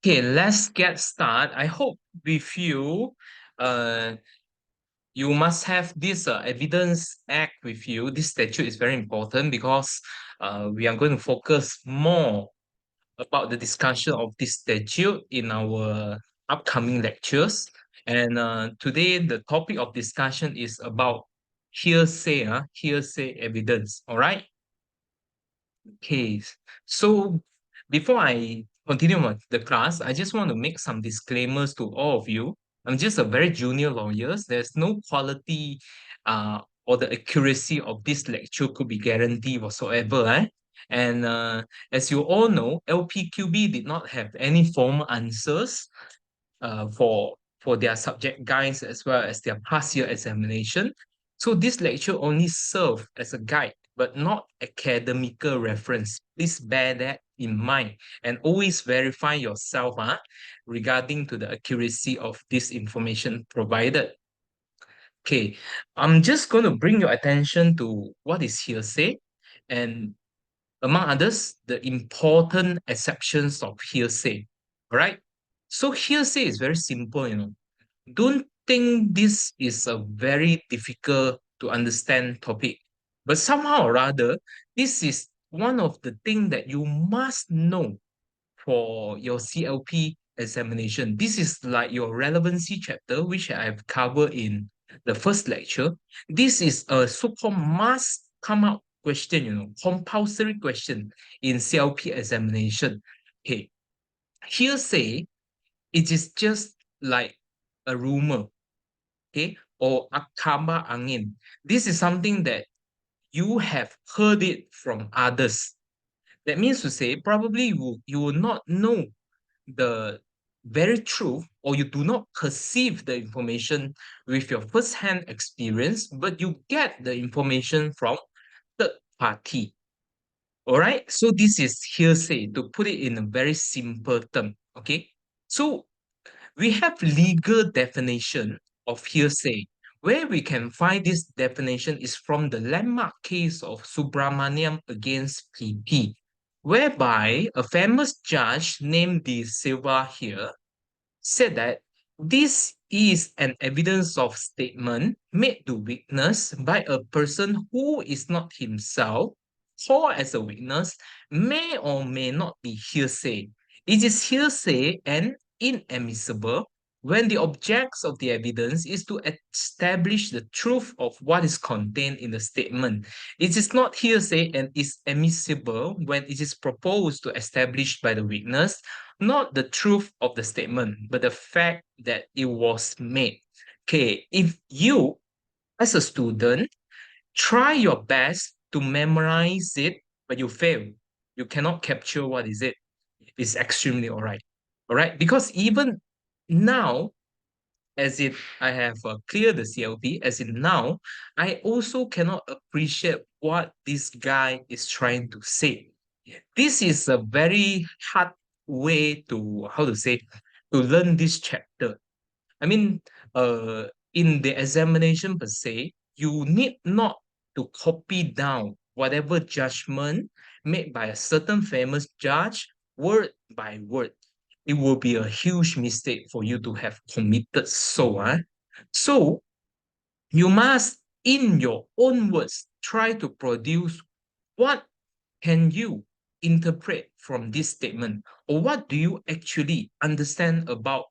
Okay, let's get started. I hope with you, uh, you must have this evidence act with you. This statute is very important because we are going to focus more about the discussion of this statute in our upcoming lectures. And today, the topic of discussion is about hearsay, hearsay evidence. All right. Okay, so before I continue with the class, I just want to make some disclaimers to all of you. I'm just a very junior lawyer. There's no quality or the accuracy of this lecture could be guaranteed whatsoever. And as you all know, LPQB did not have any formal answers for their subject guides as well as their past year examination. So this lecture only serve as a guide, but not academical reference. Please bear that in mind and always verify yourself regarding to the accuracy of this information provided. Okay, I'm just going to bring your attention to what is hearsay and among others, the important exceptions of hearsay. All right. So hearsay is very simple. Don't think this is a very difficult to understand topic, but somehow or rather, this is one of the things that you must know for your CLP examination. This is like your relevancy chapter, which I've covered in the first lecture. This is a so-called must come out question, compulsory question in CLP examination. Okay, hearsay, it is just like a rumor, okay, or akaba angin. This is something that you have heard it from others. That means to say, probably you will not know the very truth, or you do not perceive the information with your first-hand experience, but you get the information from third party. All right. So this is hearsay, to put it in a very simple term. Okay. So we have legal definition of hearsay. Where we can find this definition is from the landmark case of Subramaniam against PP, whereby a famous judge named De Silva here said that this is an evidence of statement made to witness by a person who is not himself called as a witness may or may not be hearsay. It is hearsay and inadmissible when the objects of the evidence is to establish the truth of what is contained in the statement. It is not hearsay and is admissible when it is proposed to establish by the witness not the truth of the statement, but the fact that it was made. Okay, if you, as a student, try your best to memorize it, but you fail, you cannot capture what is it. It's extremely all right. All right, because even now, as if I have cleared the CLP, as in now, I also cannot appreciate what this guy is trying to say. This is a very hard way to, how to say, to learn this chapter. I mean, in the examination per se, you need not to copy down whatever judgment made by a certain famous judge word by word. It will be a huge mistake for you to have committed so. So you must, in your own words, try to produce what can you interpret from this statement, or what do you actually understand about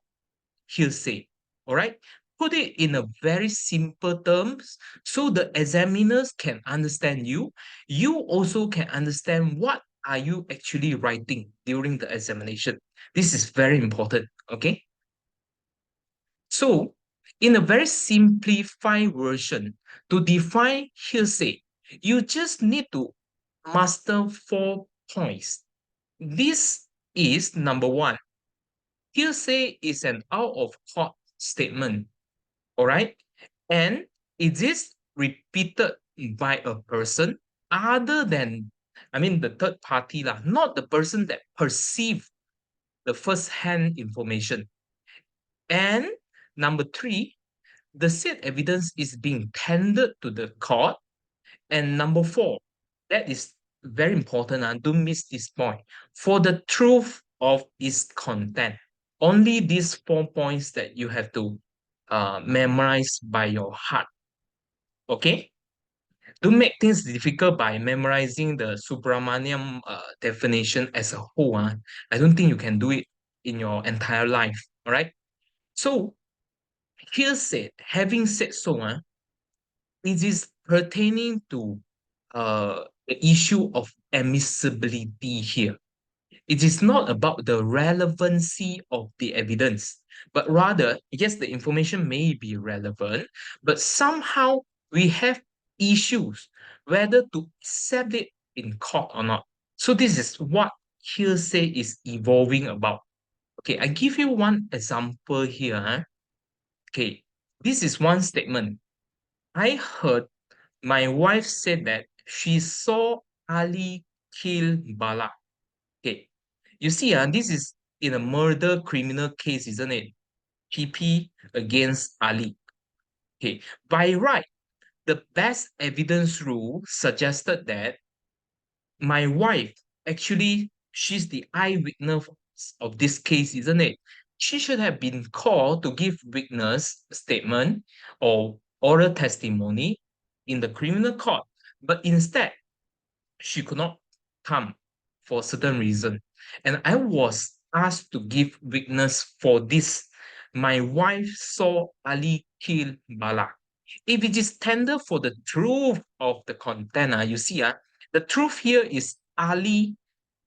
hearsay? All right, put it in a very simple terms so the examiners can understand you. You also can understand what are you actually writing during the examination. This is very important. Okay, so in a very simplified version, to define hearsay, you just need to master 4 points. This is number one. Hearsay is an out of court statement. All right. And it is repeated by a person other than, I mean, the third party, lah, not the person that perceived the first-hand information. And number three, the said evidence is being tendered to the court. And number four, that is very important, and don't miss this point. For the truth of its content. Only these 4 points that you have to memorize by your heart. Okay? Don't make things difficult by memorizing the Subramaniam definition as a whole. I don't think you can do it in your entire life. All right. So here said, having said so, it is pertaining to the issue of admissibility here. It is not about the relevancy of the evidence, but rather, yes, the information may be relevant, but somehow we have issues whether to accept it in court or not. So this is what hearsay is evolving about. Okay, I give you one example here. Okay, this is one statement. I heard my wife said that she saw Ali kill Bala. Okay, you see, this is in a murder criminal case, isn't it? PP against Ali. Okay, by right, the best evidence rule suggested that my wife actually she's the eyewitness of this case, isn't it? She should have been called to give witness statement or oral testimony in the criminal court, but instead she could not come for a certain reason. And I was asked to give witness for this. My wife saw Ali kill Bala. If it is tender for the truth of the content, you see, the truth here is Ali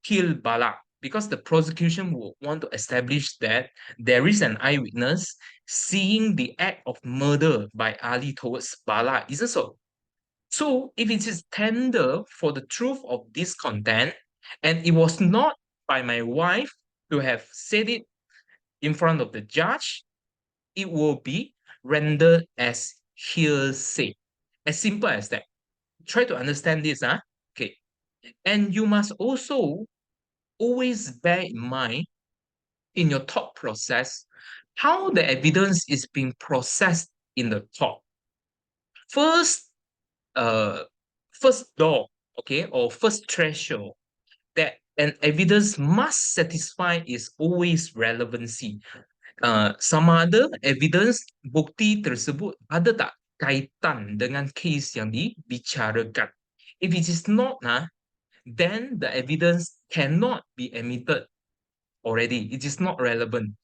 killed Bala because the prosecution will want to establish that there is an eyewitness seeing the act of murder by Ali towards Bala. Is it so? So if it is tender for the truth of this content, and it was not by my wife to have said it in front of the judge, it will be rendered as hearsay. As simple as that. Try to understand this, Okay. And you must also always bear in mind in your thought process how the evidence is being processed in the thought. First, uh, first door, okay, or first threshold that an evidence must satisfy is always relevancy. Sama ada evidence bukti tersebut ada tak kaitan dengan case yang dibicarakan. If it is not, then the evidence cannot be admitted already. It is not relevant.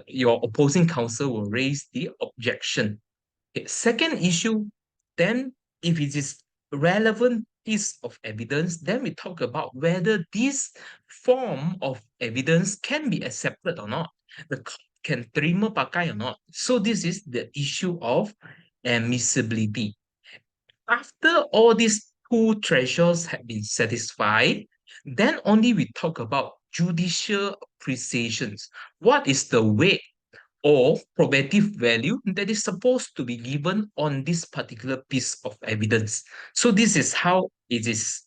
Your opposing counsel will raise the objection. Okay, second issue, then if it is relevant piece of evidence, then we talk about whether this form of evidence can be accepted or not. The court can terima pakai or not. So this is the issue of admissibility. After all these two thresholds have been satisfied, then only we talk about judicial appreciations. What is the weight or probative value that is supposed to be given on this particular piece of evidence? So this is how it is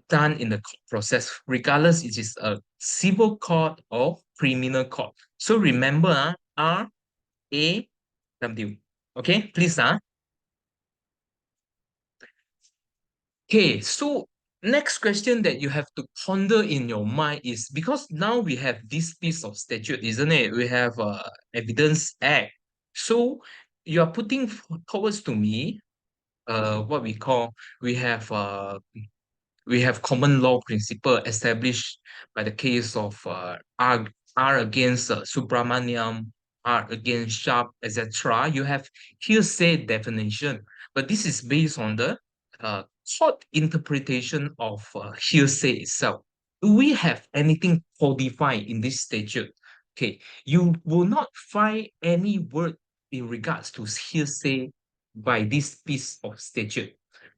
done in the court process, regardless it is a civil court or criminal court. So remember, R, A, W. Okay, please. Okay, so next question that you have to ponder in your mind is because now we have this piece of statute, isn't it? We have Evidence Act. So you are putting towards to me what we have common law principle established by the case of R against Subramaniam, R against Sharp, etc. You have hearsay definition, but this is based on the uh, court interpretation of hearsay itself. Do we have anything codified in this statute? Okay, you will not find any word in regards to hearsay by this piece of statute.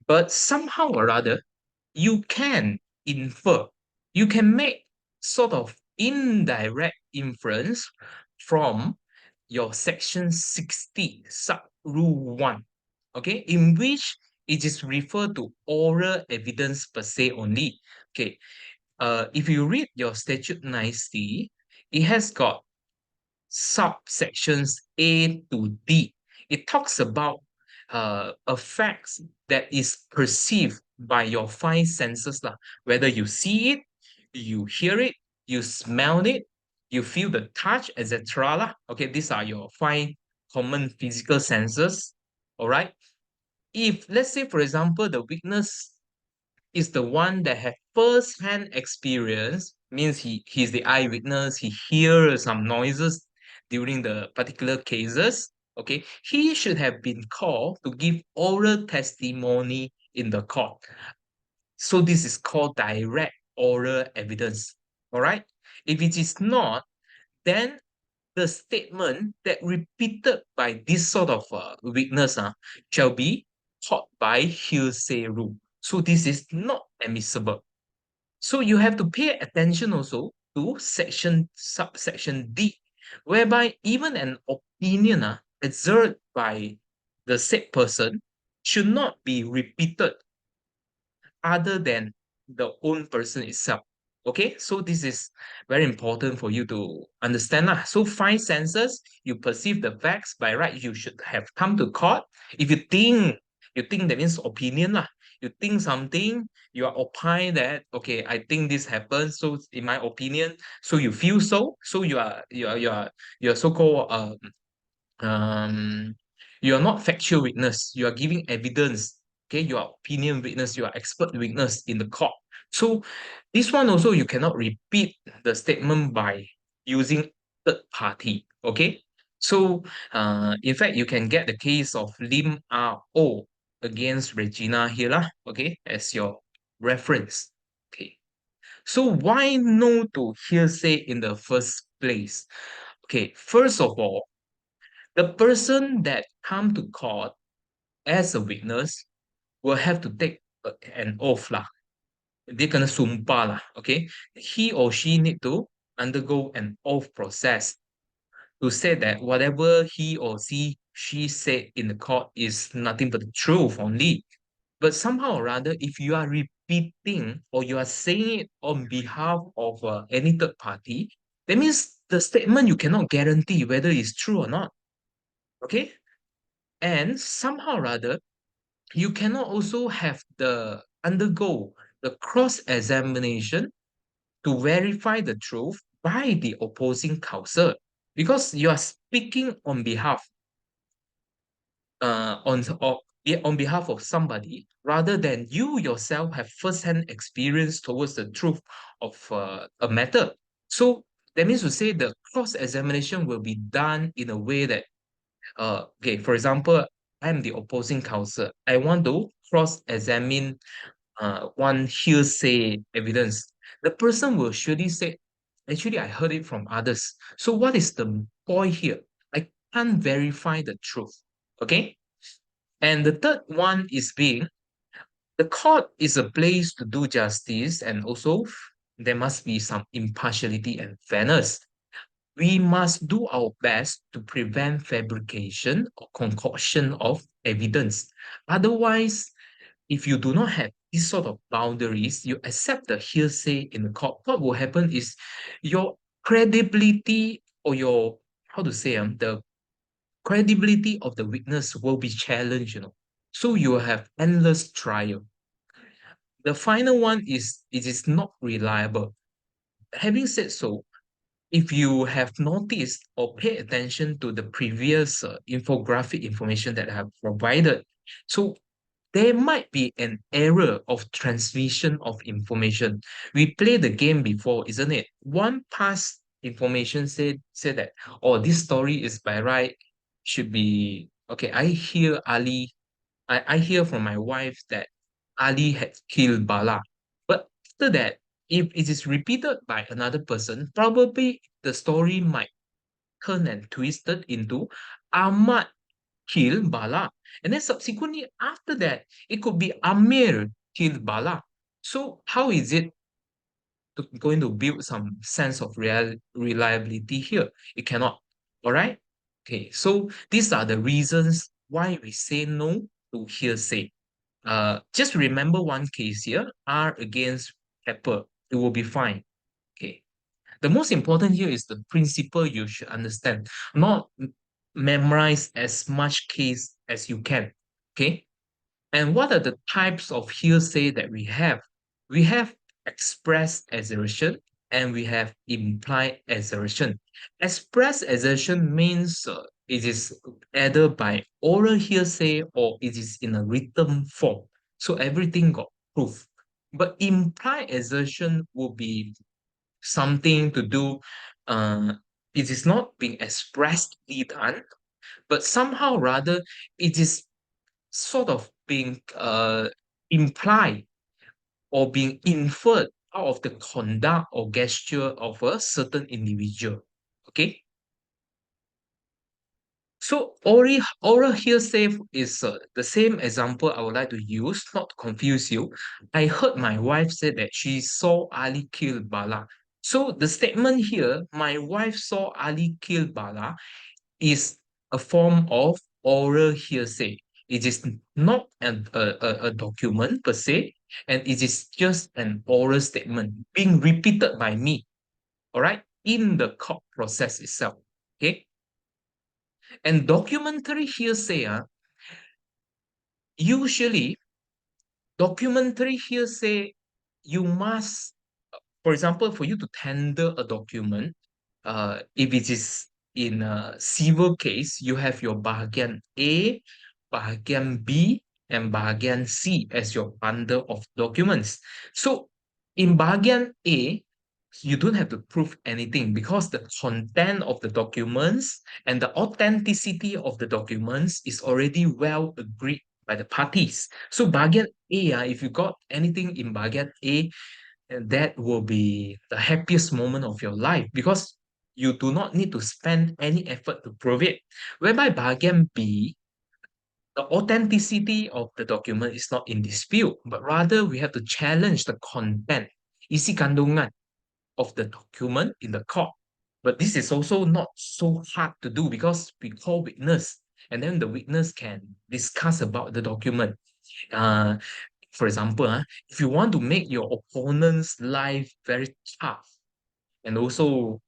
But somehow or other, you can infer, you can make sort of indirect inference from your section 60 sub rule 1, okay, in which it is referred to oral evidence per se only. Okay, if you read your statute nicely, it has got subsections A to D. It talks about a fact that is perceived by your five senses, lah. Whether you see it, you hear it, you smell it, you feel the touch, etc. lah. Okay, these are your five common physical senses. All right. If let's say, for example, the witness is the one that have first-hand experience, means he's the eyewitness, he hears some noises during the particular cases. Okay, he should have been called to give oral testimony in the court. So this is called direct oral evidence. All right. If it is not, then the statement that repeated by this sort of witness shall be taught by hearsay rule. So this is not admissible. So you have to pay attention also to subsection D, whereby even an opinion exerted by the said person should not be repeated other than the own person itself. Okay, so this is very important for you to understand. So five senses, you perceive the facts by right, you should have come to court. If you think that means opinion. You think something, you are opine that, okay, I think this happened, so in my opinion, so you feel so, so you are so-called um you are not factual witness, you are giving evidence. Okay, you are opinion witness, you are expert witness in the court. So this one also, you cannot repeat the statement by using third party. Okay, so in fact, you can get the case of Lim R.O. against Regina here lah, okay, as your reference. Okay, so why no to hearsay in the first place? Okay, first of all, the person that come to court as a witness will have to take an oath lah. Dia kena sumpah lah, okay? He or she need to undergo an oath process to say that whatever he or she said in the court is nothing but the truth only. But somehow or other, if you are repeating or you are saying it on behalf of any third party, that means the statement you cannot guarantee whether it's true or not. Okay? And somehow or other, you cannot also have the undergo the cross-examination to verify the truth by the opposing counsel, because you are speaking on behalf on behalf of somebody rather than you yourself have first-hand experience towards the truth of a matter. So that means to say the cross-examination will be done in a way that okay, for example, I'm the opposing counsel. I want to cross-examine one hearsay evidence. The person will surely say, actually, I heard it from others. So what is the point here? I can't verify the truth. Okay? And the third one is being the court is a place to do justice, and also there must be some impartiality and fairness. We must do our best to prevent fabrication or concoction of evidence. Otherwise, if you do not have these sort of boundaries, you accept the hearsay in the court, what will happen is your credibility or your, how to say, the credibility of the witness will be challenged. So you will have endless trial. The final one is it is not reliable. Having said so, if you have noticed or pay attention to the previous infographic information that I have provided, so there might be an error of transmission of information. We played the game before, isn't it? One past information said that, oh, this story is by right, should be okay. I hear from my wife that Ali had killed Bala. But after that, if it is repeated by another person, probably the story might turn and twisted into Ahmad killed Bala. And then subsequently after that, it could be Amir killed Bala. So how is it going to build some sense of reliability here? It cannot. All right. Okay. So these are the reasons why we say no to hearsay. Just remember one case here, R against Pepper. It will be fine. Okay. The most important here is the principle you should understand, not memorize as much case as you can. Okay. And what are the types of hearsay that we have? We have express assertion, and we have implied assertion. Express assertion means it is either by oral hearsay or it is in a written form. So everything got proof. But implied assertion will be something to do, uh, it is not being expressly done, but somehow rather it is sort of being implied or being inferred out of the conduct or gesture of a certain individual. Okay, so oral hearsay is the same example I would like to use, not to confuse you. I heard my wife say that she saw Ali kill Bala. So the statement here, my wife saw Ali kill Bala, is a form of oral hearsay. It is not a document per se, and it is just an oral statement being repeated by me, all right, in the court process itself. Okay. And documentary hearsay, usually documentary hearsay, you must, for example, for you to tender a document, if it is in a civil case, you have your bahagian A, bahagian B, and bahagian C as your bundle of documents. So in bahagian A, you don't have to prove anything because the content of the documents and the authenticity of the documents is already well agreed by the parties. So bahagian A, if you got anything in bahagian A, and that will be the happiest moment of your life because you do not need to spend any effort to prove it. Whereby bahagian B, the authenticity of the document is not in dispute, but rather we have to challenge the content, isi kandungan of the document in the court. But this is also not so hard to do because we call witness and then the witness can discuss about the document. Uh, for example, if you want to make your opponent's life very tough, and also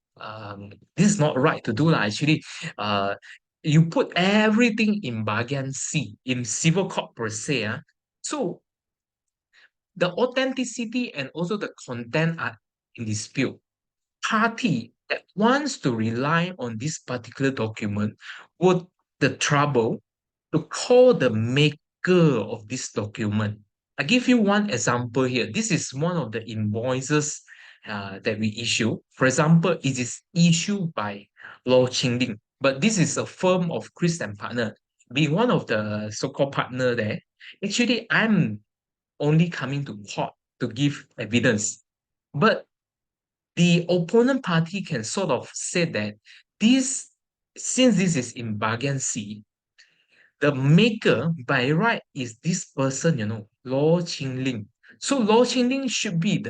this is not right to do lah, actually, you put everything in bagian C, in civil court per se. So the authenticity and also the content are in dispute. Party that wants to rely on this particular document would the trouble to call the maker of this document. I give you one example here. This is one of the invoices that we issue. For example, it is issued by Law Qingling, but this is a firm of Chris and Partner. Being one of the so-called partner there, actually, I'm only coming to court to give evidence. But the opponent party can sort of say that this, since this is in bargain C, the maker by right is this person, Law Qingling. So Law Qingling should be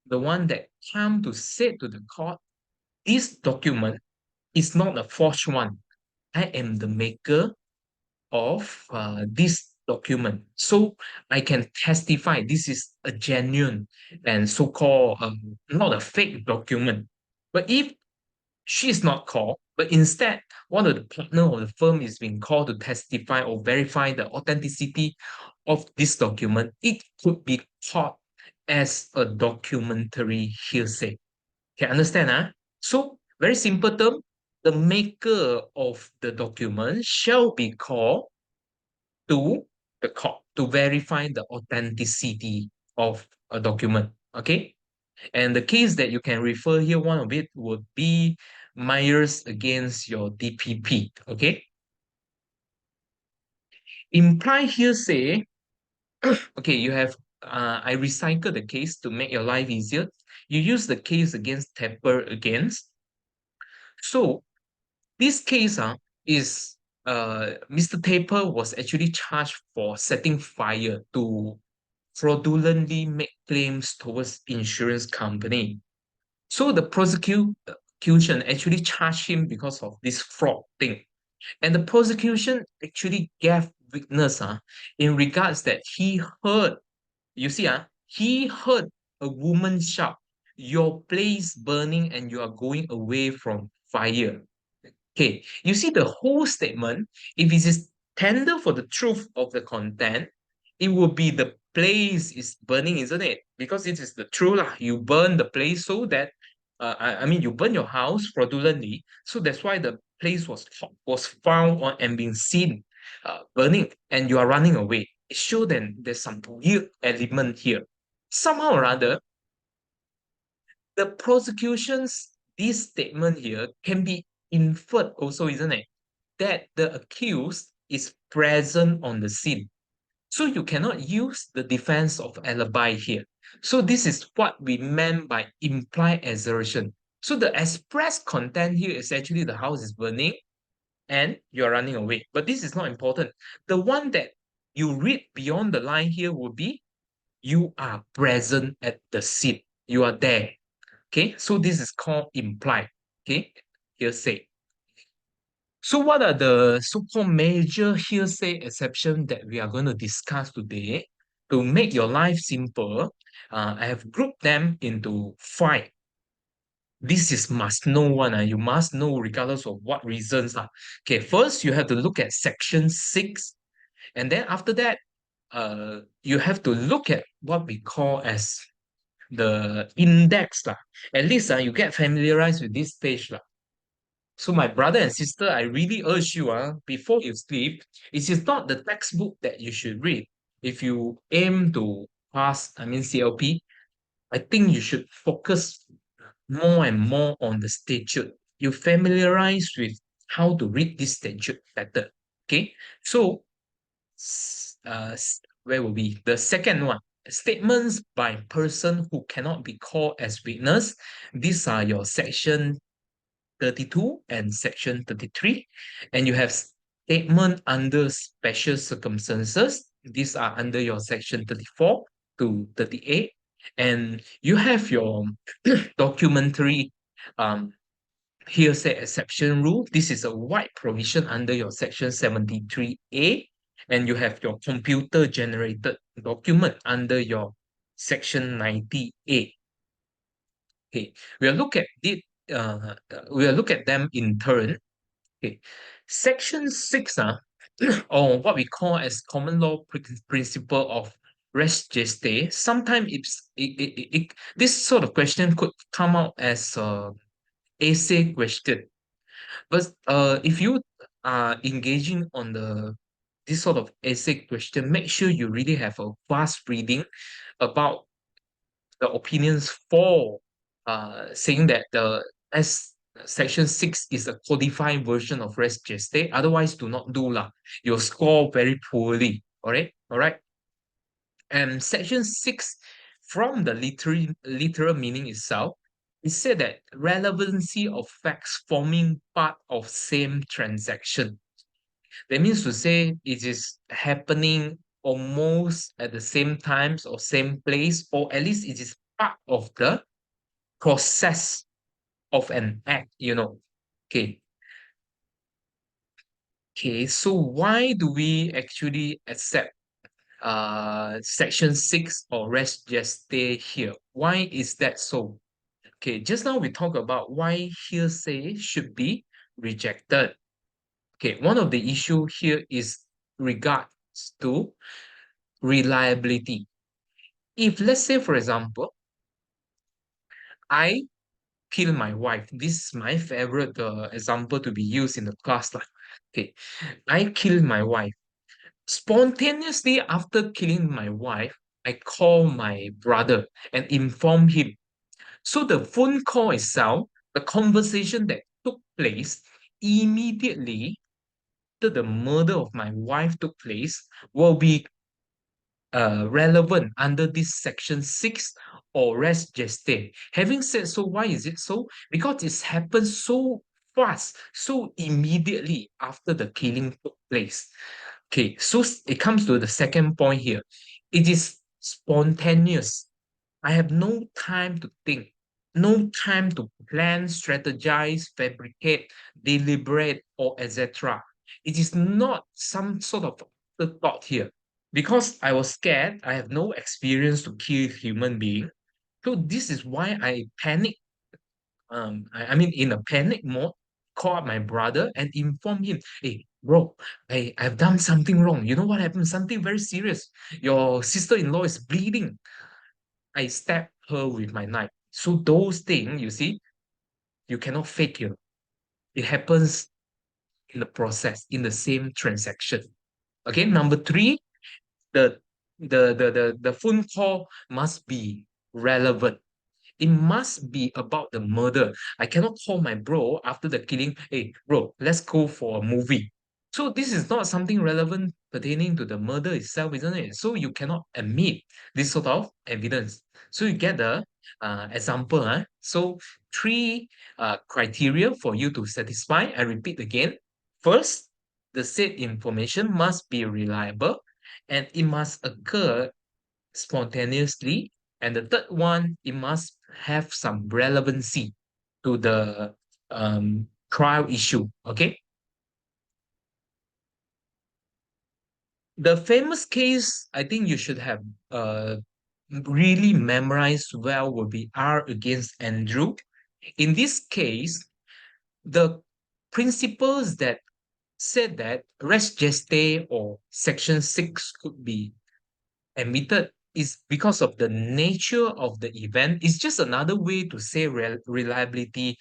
the one that come to say to the court, this document is not a forged one. I am the maker of this document. So I can testify this is a genuine and so-called not a fake document. But if she is not called, but instead one of the partner of the firm is being called to testify or verify the authenticity of this document, it could be called as a documentary hearsay. Can you understand? So, very simple term, the maker of the document shall be called to the court to verify the authenticity of a document. Okay. And the case that you can refer here, one of it would be Myers against your DPP. Okay. Imply hearsay. Okay, you have I recycle the case to make your life easier. You use the case against Tepper against. So this case is Mr. Taper was actually charged for setting fire to fraudulently make claims towards insurance company. So the prosecution actually charged him because of this fraud thing. And the prosecution actually gave witness in regards that he heard, you see, he heard a woman shout, your place burning and you are going away from fire. Okay, you see the whole statement, if it is tender for the truth of the content, it will be the place is burning, isn't it? Because it is the truth. You burn the place so that I mean, you burn your house fraudulently, so that's why the place was found on and being seen burning, and you are running away. It shows that there's some weird element here. Somehow or other, the prosecution's this statement here can be inferred also, isn't it? That the accused is present on the scene. So you cannot use the defense of alibi here. So this is what we meant by implied assertion. So the express content here is actually the house is burning and you're running away. But this is not important. The one that you read beyond the line here would be you are present at the scene. You are there. Okay, so this is called implied. Okay, hearsay. So what are the so-called major hearsay exception that we are going to discuss today? To make your life simple, I have grouped them into five. This is must know one. You must know regardless of what reasons. Okay, first you have to look at section 6. And then after that, you have to look at what we call as the index. At least you get familiarized with this page. So my brother and sister, I really urge you, before you sleep, it is not the textbook that you should read. If you aim to pass, I mean CLP, I think you should focus more and more on the statute. You familiarize with how to read this statute better. Okay, so where will be the second one? Statements by person who cannot be called as witness. These are your section 32 and section 33. And you have statement under special circumstances. These are under your section 34 to 38. And you have your documentary hearsay exception rule. This is a wide provision under your section 73A. And you have your computer generated document under your section 90A. Okay, we'll look at it. We'll look at them in turn. Okay, section 6, or what we call as common law principle of res gestae. Sometimes this sort of question could come out as a essay question. But if you are engaging on this sort of essay question, make sure you really have a vast reading about the opinions for saying that the as section 6 is a codified version of res gestae. Otherwise, do not do lah. You'll score very poorly. All right. And section 6, from the literal meaning itself, it said that relevancy of facts forming part of same transaction. That means to say it is happening almost at the same times or same place, or at least it is part of the process of an act. Okay. Okay, so why do we actually accept section 6 or res gestae here? Why is that so? Okay, just now we talked about why hearsay should be rejected. Okay, one of the issue here is regards to reliability. If let's say, for example, I kill my wife. This is my favorite example to be used in the class. Okay, I kill my wife. Spontaneously after killing my wife, I call my brother and inform him. So the phone call itself, the conversation that took place immediately after the murder of my wife took place will be relevant under this section 6 or res gestae. Having said so, why is it so? Because it happens so fast, so immediately after the killing took place. Okay, so it comes to the second point here. It is spontaneous. I have no time to think, no time to plan, strategize, fabricate, deliberate, or etc. It is not some sort of thought here. Because I was scared, I have no experience to kill human being. So this is why I panic. I mean, in a panic mode, call up my brother and inform him, hey, bro, I've done something wrong. You know what happened? Something very serious. Your sister-in-law is bleeding. I stabbed her with my knife. So those things, you see, You cannot fake it. It happens in the process, in the same transaction. Okay, number three, the the phone call must be relevant. It must be about the murder. I cannot call my bro after the killing. Hey, bro, let's go for a movie. So this is not something relevant pertaining to the murder itself, isn't it? So you cannot admit this sort of evidence. So you get the example. So three criteria for you to satisfy. I repeat again. First, the said information must be reliable and it must occur spontaneously. And the third one, it must have some relevancy to the trial issue. Okay. The famous case, I think you should have really memorized well would be R against Andrew. In this case, the principles that said that res gestae or section 6 could be admitted is because of the nature of the event. It's just another way to say reliability,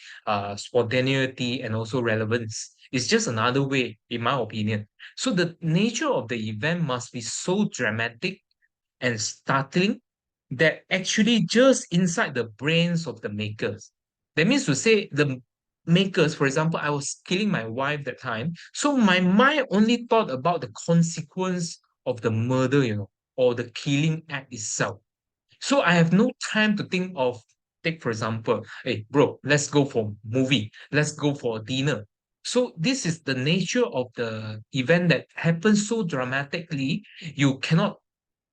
spontaneity, and also relevance. It's just another way, in my opinion. So the nature of the event must be so dramatic and startling that actually just inside the brains of the makers. That means to say the makers, for example, I was killing my wife that time. So my mind only thought about the consequence of the murder, or the killing act itself. So I have no time to think of, take for example, hey bro, let's go for movie, let's go for a dinner. So this is the nature of the event that happens so dramatically, you cannot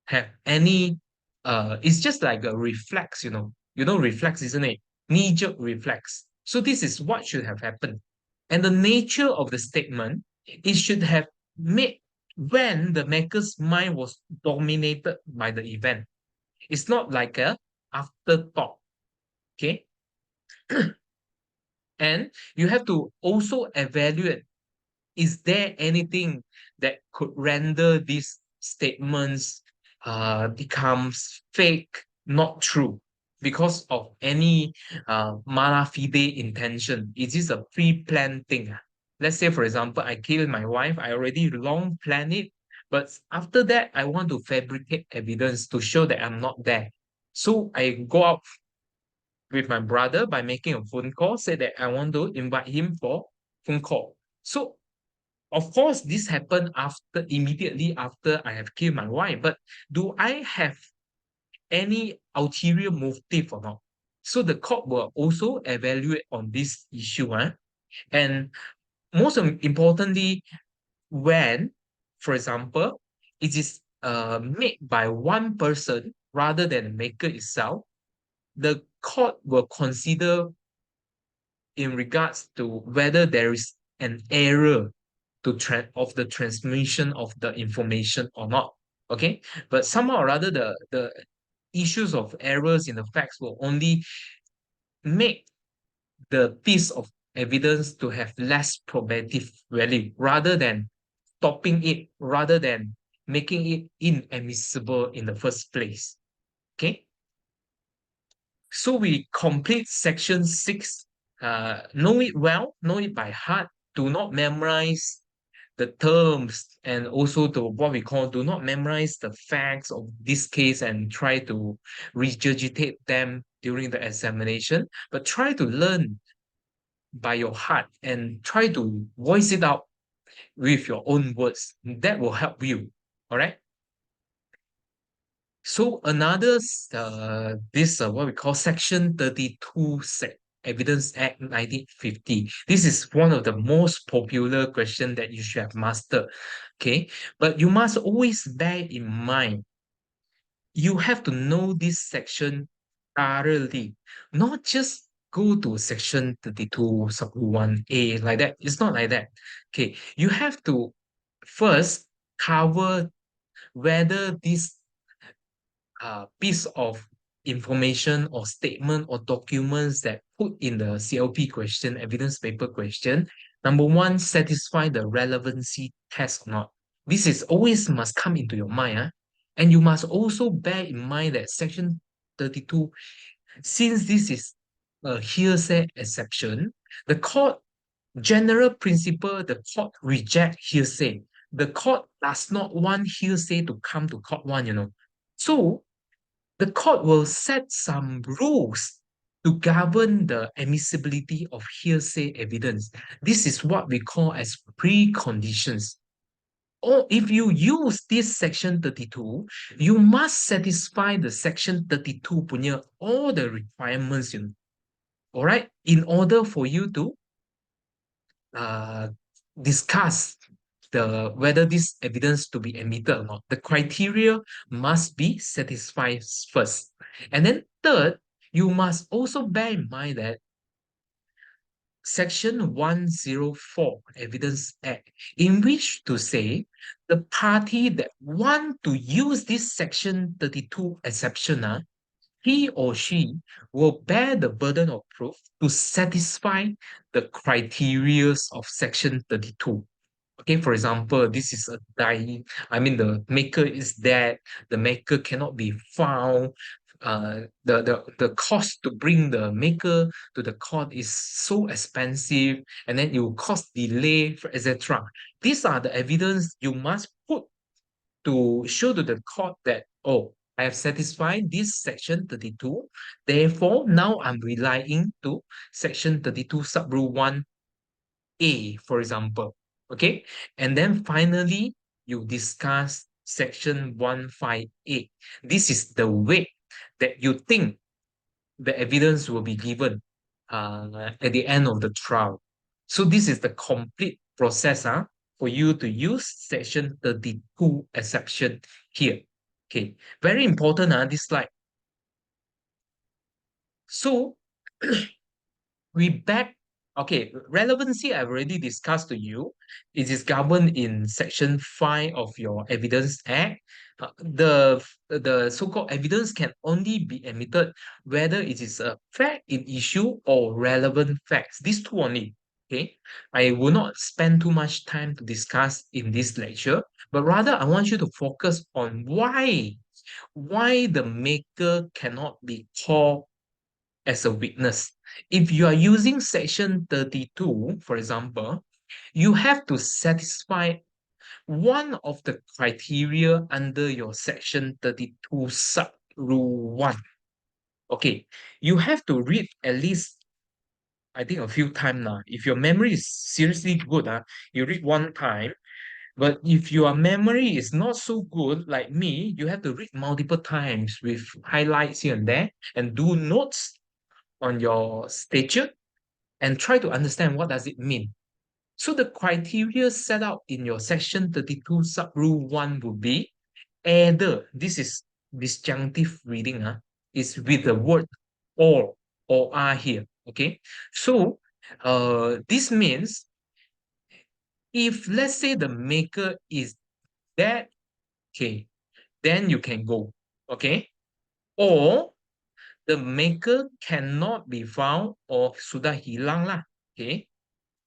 have any it's just like a reflex, reflex, isn't it? Knee-jerk reflex. So this is what should have happened. And the nature of the statement, it should have made when the maker's mind was dominated by the event. It's not like a afterthought. Okay. And you have to also evaluate, is there anything that could render these statements becomes fake, not true, because of any mala fide intention? Is this a pre-planned thing? Let's say, for example, I killed my wife. I already long planned it, but after that, I want to fabricate evidence to show that I'm not there. So I go out with my brother by making a phone call, say that I want to invite him for phone call. So of course, this happened immediately after I have killed my wife. But do I have any ulterior motive or not? So the court will also evaluate on this issue. And most importantly, when, for example, it is made by one person rather than the maker itself, the court will consider in regards to whether there is an error of the transmission of the information or not. Okay, but somehow or other, the issues of errors in the facts will only make the piece of evidence to have less probative value rather than stopping it, rather than making it inadmissible in the first place. Okay, so we complete section 6. Know it well, know it by heart. Do not memorize the terms, and also to what we call, do not memorize the facts of this case and try to regurgitate them during the examination, but try to learn by your heart and try to voice it out with your own words. That will help you. All right. So another this what we call Section 32 Evidence Act 1950. This is one of the most popular question that you should have mastered. Okay, but you must always bear in mind, you have to know this section thoroughly, not just go to Section 32 sub 1A like that. It's not like that. Okay, you have to first cover whether this piece of information or statement or documents that put in the CLP question, evidence paper question, number one, satisfy the relevancy test or not. This is always must come into your mind. And you must also bear in mind that Section 32, since this is a hearsay exception, the court general principle, the court reject hearsay. The court does not want hearsay to come to court one, So the court will set some rules to govern the admissibility of hearsay evidence. This is what we call as preconditions. Or if you use this section 32, you must satisfy the section 32 punya all the requirements, all right, in order for you to uh, discuss the whether this evidence to be admitted or not. The criteria must be satisfied first. And then third, you must also bear in mind that Section 104 Evidence Act, in which to say the party that want to use this Section 32 exception, he or she will bear the burden of proof to satisfy the criteria of Section 32. Okay, for example, this is a dying, the maker is dead, the maker cannot be found, the cost to bring the maker to the court is so expensive, and then it will cause delay, etc. These are the evidence you must put to show to the court that, oh, I have satisfied this section 32. Therefore, now I'm relying to section 32 sub rule 1A, for example. Okay. And then finally, you discuss section 158. This is the way that you think the evidence will be given at the end of the trial. So this is the complete process for you to use section 32 exception here. Okay, very important this slide. So we back, okay, relevancy I've already discussed to you. It is governed in section 5 of your Evidence Act. The so-called evidence can only be admitted whether it is a fact in issue or relevant facts. These two only. Okay, I will not spend too much time to discuss in this lecture, but rather I want you to focus on why the maker cannot be called as a witness. If you are using section 32, for example, you have to satisfy one of the criteria under your section 32 sub rule 1. Okay, you have to read at least, I think, a few times now. If your memory is seriously good, you read one time. But if your memory is not so good like me, you have to read multiple times with highlights here and there and do notes on your statute and try to understand what does it mean. So the criteria set out in your section 32 sub rule 1 would be either, this is disjunctive reading, is with the word or are here. Okay. So this means if let's say the maker is dead, okay, then you can go. Okay. Or the maker cannot be found or sudah hilang lah. Okay.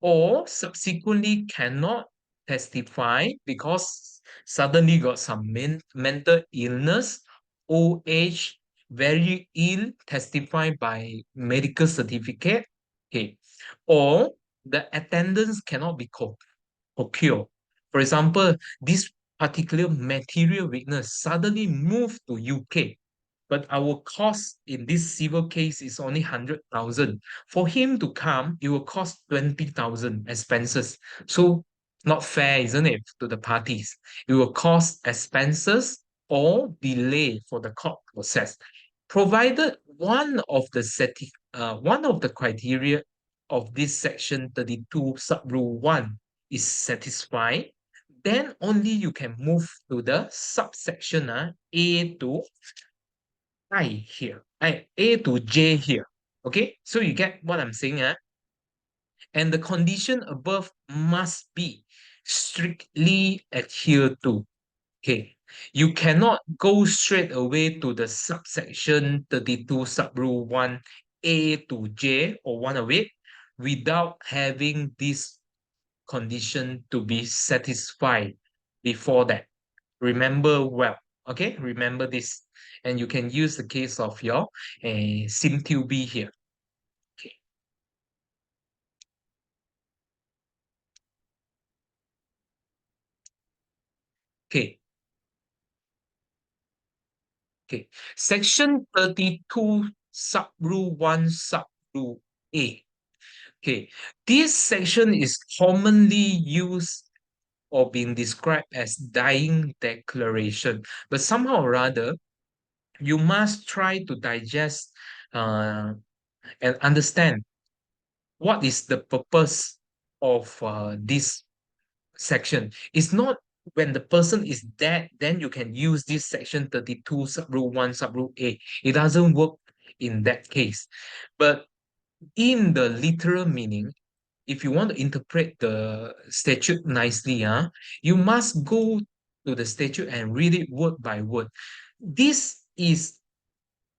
Or subsequently cannot testify because suddenly got some mental illness, old age, very ill, testify by medical certificate, okay, or the attendance cannot be procured. For example, this particular material witness suddenly moved to UK, but our cost in this civil case is only 100,000. For him to come, it will cost 20,000 expenses. So not fair, isn't it, to the parties? It will cost expenses or delay for the court process. Provided one of the criteria of this section 32 sub rule 1 is satisfied, then only you can move to the subsection A to I here, A to J here. Okay, so you get what I'm saying, and the condition above must be strictly adhered to. Okay, you cannot go straight away to the subsection 32 sub rule 1 A to J or one of it without having this condition to be satisfied before that. Remember well. Okay, remember this. And you can use the case of your SIM2B here. Okay, okay. Section 32, sub-rule 1, sub-rule A. Okay, this section is commonly used or being described as dying declaration, but somehow or other, you must try to digest and understand what is the purpose of this section. It's not when the person is dead, then you can use this section 32, sub-rule 1, sub-rule A. It doesn't work in that case. But in the literal meaning, if you want to interpret the statute nicely, you must go to the statute and read it word by word. This is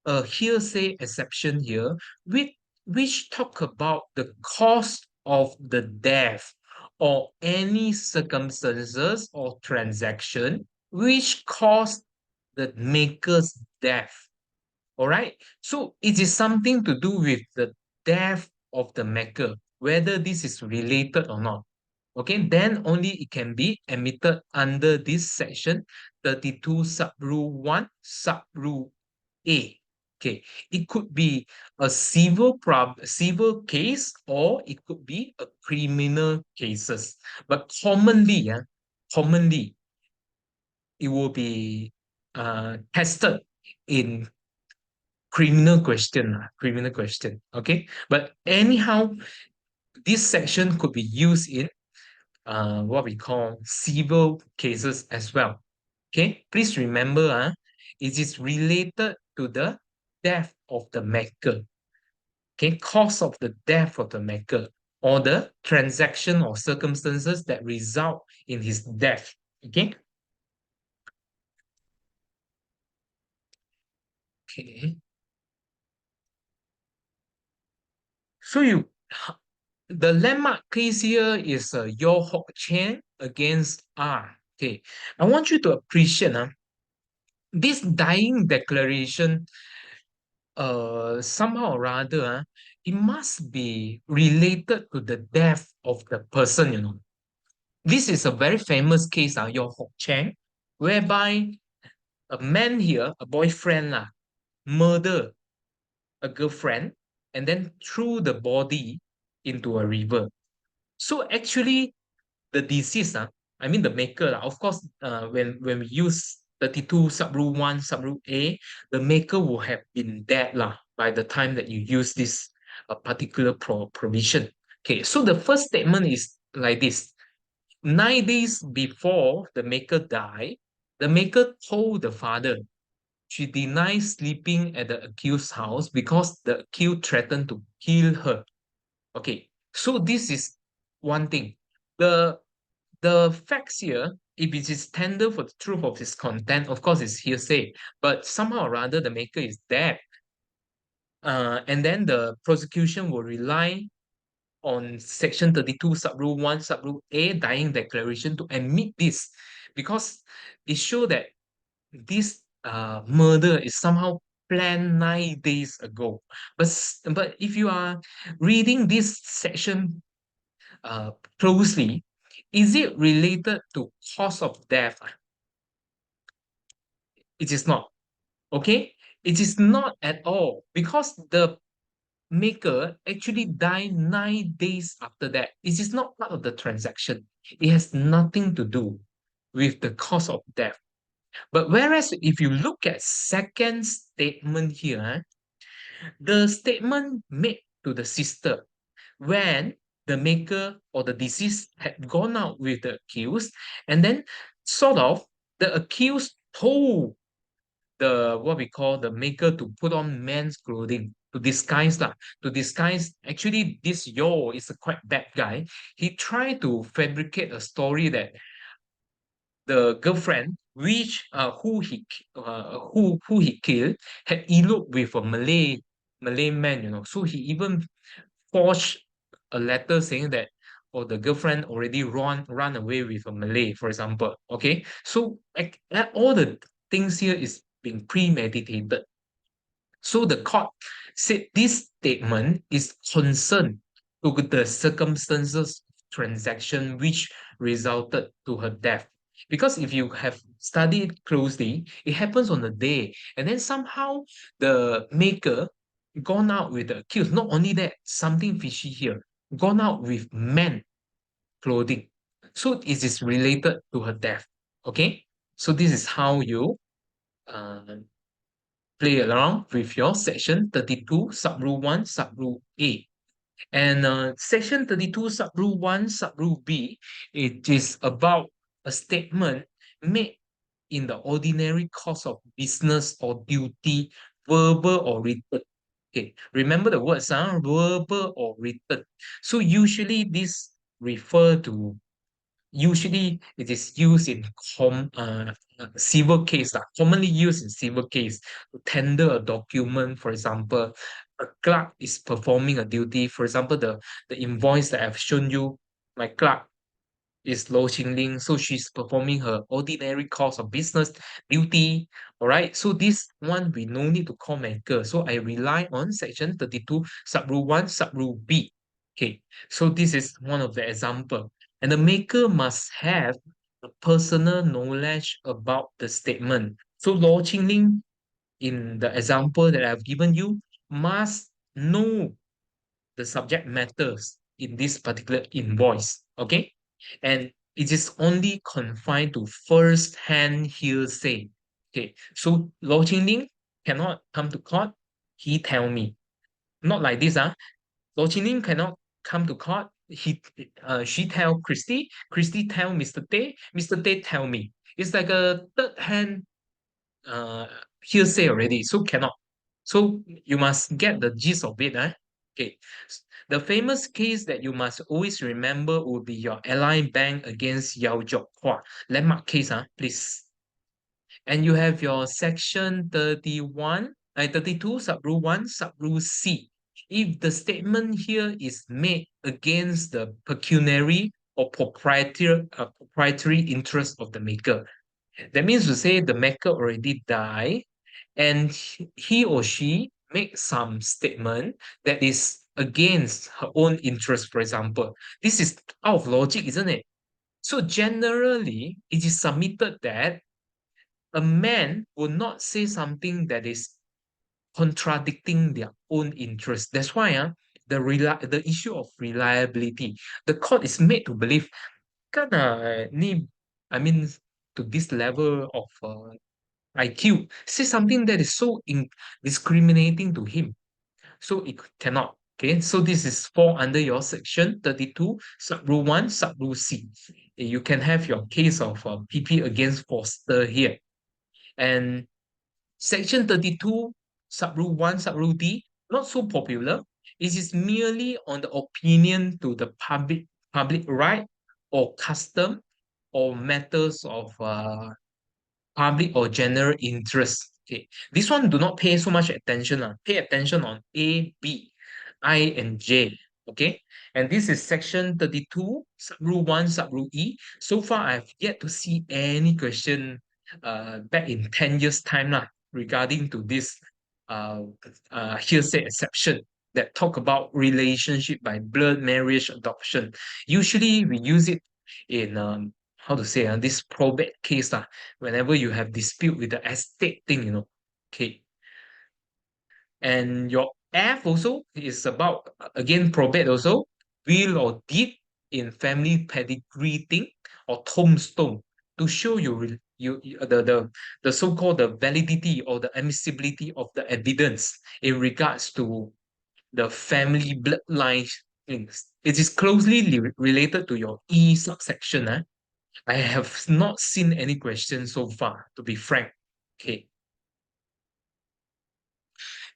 a hearsay exception here, which talk about the cause of the death or any circumstances or transaction which caused the maker's death. All right. So it is something to do with the death of the maker, whether this is related or not. Okay, then only it can be admitted under this section 32 sub-rule 1 sub-rule A. Okay, it could be a civil case or it could be a criminal cases. But commonly it will be tested in criminal question. Okay, but anyhow, this section could be used in what we call civil cases as well. Okay, please remember, it is related to the death of the maker. Okay, cause of the death of the maker or the transaction or circumstances that result in his death. Okay. Okay. So the landmark case here is Yo Hock Chen against R. Okay, I want you to appreciate this dying declaration. Somehow or rather, it must be related to the death of the person. This is a very famous case, Yo Hock Chen, whereby a man here, a boyfriend, murder a girlfriend and then threw the body into a river. So actually, the deceased, I mean the maker, of course, when we use 32 sub-rule 1, sub-rule A, the maker will have been dead by the time that you use this particular provision. Okay, so the first statement is like this. 9 days before the maker died, the maker told the father she denies sleeping at the accused's house because the accused threatened to kill her. Okay, so this is one thing. The the facts here, if it is tender for the truth of his content, of course it's hearsay, but somehow or other the maker is dead. And then the prosecution will rely on section 32 sub-rule 1 sub-rule A dying declaration to admit this because it shows that this murder is somehow planned 9 days ago. But if you are reading this section uh, closely, is it related to cause of death? It is not. Okay? It is not at all because the maker actually died 9 days after that. It is not part of the transaction. It has nothing to do with the cause of death. But whereas if you look at second statement here, the statement made to the sister when the maker or the deceased had gone out with the accused, and then sort of the accused told the what we call the maker to put on men's clothing to disguise actually this Yo is a quite bad guy. He tried to fabricate a story that the girlfriend which who he killed had eloped with a Malay man, so he even forged a letter saying that the girlfriend already run away with a Malay, for example. Okay, so all the things here is being premeditated. So the court said this statement is concerned to the circumstances of transaction which resulted to her death. Because if you have studied closely, it happens on the day. And then somehow the maker gone out with the accused. Not only that, something fishy here. Gone out with men clothing. So it is related to her death. Okay? So this is how you uh, play around with your section 32, subrule 1, subrule A. And section 32, subrule 1, subrule B, it is about a statement made in the ordinary course of business or duty, verbal or written. Okay, remember the words, verbal or written. So usually this refer to usually it is used in civil case, commonly used in civil case to tender a document. For example, a clerk is performing a duty. For example, the invoice that I've shown you, my clerk is Lo Ching Ling, so she's performing her ordinary course of business duty. All right, so this one we no need to call maker. So I rely on section 32, subrule 1, subrule B. Okay, so this is one of the example. And the maker must have a personal knowledge about the statement. So Lo Ching Ling, in the example that I've given you, must know the subject matters in this particular invoice. Okay, and it is only confined to first-hand hearsay. Okay, so Lo Ling cannot come to court. He tell me, not like this. Lo Ling cannot come to court. She tell Christy. Christy tell Mr. Tay. Mr. Tay tell me. It's like a third-hand uh, hearsay already, so cannot. So you must get the gist of it. Okay. The famous case that you must always remember will be your Ally Bank against Yao Jiok Hua. Landmark case, please. And you have your section 31, 32, subrule 1, subrule C. If the statement here is made against the pecuniary or proprietary interest of the maker, that means to say the maker already died and he or she makes some statement that is against her own interest, for example. This is out of logic, isn't it? So generally, it is submitted that a man will not say something that is contradicting their own interest. That's why the issue of reliability, the court is made to believe, kan ni, I mean, to this level of IQ, say something that is so discriminating to him. So it cannot. Okay, so this is fall under your section 32, subrule 1, subrule C. You can have your case of PP against Foster here. And section 32, subrule 1, subrule D, not so popular. It is merely on the opinion to the public right or custom or matters of public or general interest. Okay, this one do not pay so much attention. Pay attention on A, B, I, and J. Okay, and this is section 32, subrule 1, subrule E. So far, I've yet to see any question back in 10 years' time regarding to this uh, hearsay exception that talk about relationship by blood, marriage, adoption. Usually, we use it in how to say this probate case whenever you have dispute with the estate thing, okay. And your F also is about again probate also, will or deed in family pedigree thing or tombstone to show the so-called the validity or the admissibility of the evidence in regards to the family bloodline things. It is closely related to your E subsection. I have not seen any questions so far, to be frank. Okay.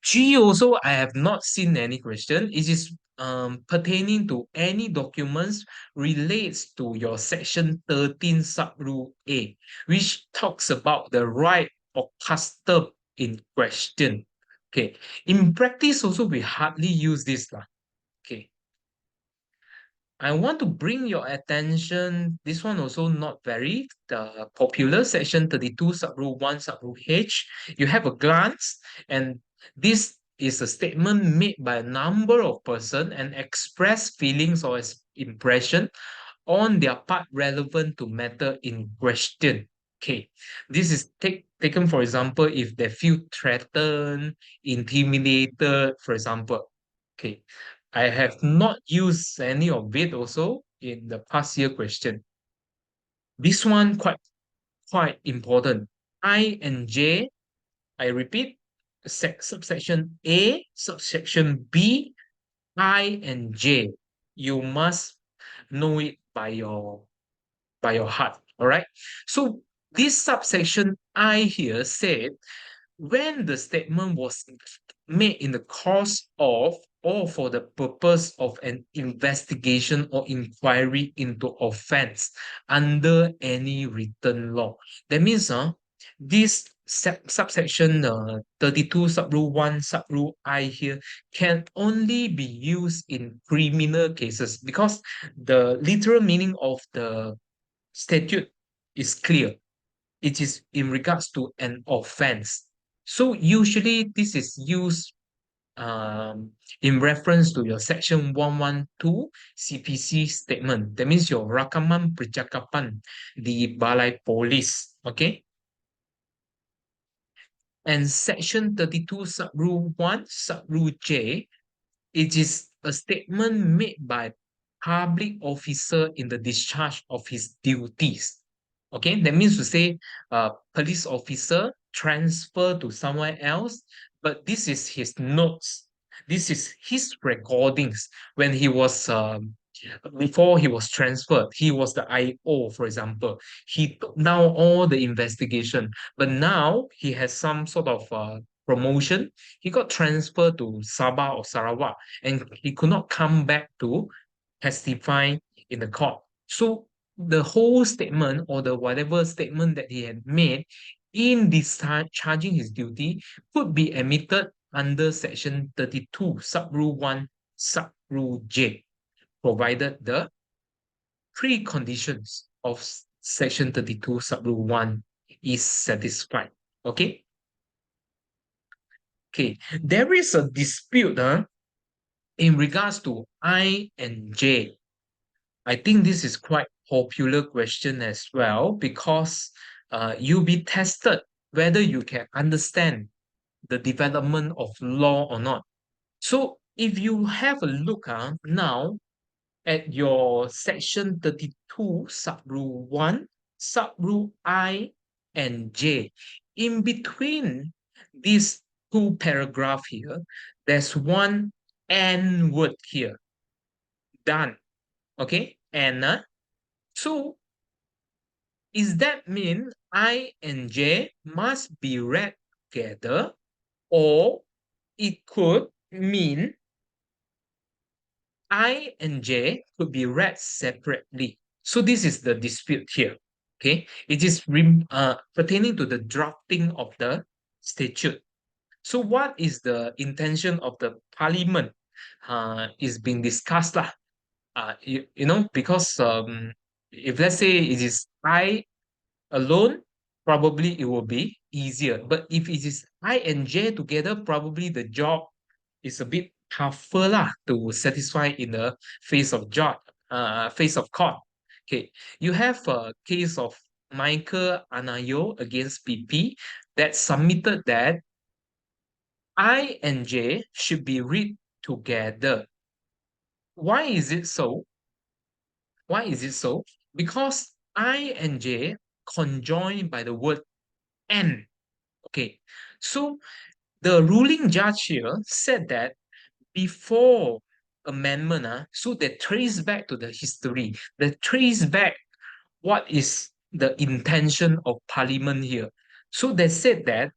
G also, I have not seen any question. It is pertaining to any documents relates to your section 13 subrule A, which talks about the right or custom in question. Okay. In practice also, we hardly use this. Okay. I want to bring your attention, this one also not very popular, section 32, subrule 1, subrule H. You have a glance, and this is a statement made by a number of person and express feelings or impression on their part relevant to matter in question. Okay, this is taken for example if they feel threatened, intimidated, for example. Okay, I have not used any of it also in the past year question. This one quite important. I and J, I repeat, subsection A, subsection B, I and J. You must know it by your heart. All right. So this subsection I here said when the statement was made in the course of or for the purpose of an investigation or inquiry into offense under any written law. That means this subsection 32 subrule 1 subrule I here can only be used in criminal cases because the literal meaning of the statute is clear. It is in regards to an offense. So usually this is used in reference to your section 112 CPC statement. That means your rakaman percakapan di balai polis. Okay. And section 32 subrule 1 subrule J, it is a statement made by public officer in the discharge of his duties. Okay, that means to say, police officer transfer to somewhere else, but this is his notes. This is his recordings when he was before he was transferred. He was the IO, for example. He took down all the investigation, but now he has some sort of promotion. He got transferred to Sabah or Sarawak, and he could not come back to testify in the court. So the whole statement or the whatever statement that he had made in discharging his duty could be admitted under section 32 subrule 1 subrule J, provided the preconditions of section 32 subrule 1 is satisfied. Okay. Okay, there is a dispute in regards to I and J. I think this is quite popular question as well because you'll be tested whether you can understand the development of law or not. So if you have a look now at your section 32 subrule 1, subrule I and J, in between these two paragraphs here, there's one and word here, done. Okay, and so is that mean I and J must be read together, or it could mean I and J could be read separately? So this is the dispute here. Okay, it is pertaining to the drafting of the statute. So what is the intention of the parliament? Is being discussed lah. You know, because if let's say it is I alone, probably it will be easier. But if it is I and J together, probably the job is a bit tougher lah to satisfy in the face of court. Okay, you have a case of Michael Anayo against PP that submitted that I and J should be read together. Why is it so? Why is it so? Because I and J conjoined by the word and. Okay, so the ruling judge here said that before amendment, so they trace back to the history, they trace back what is the intention of parliament here. So they said that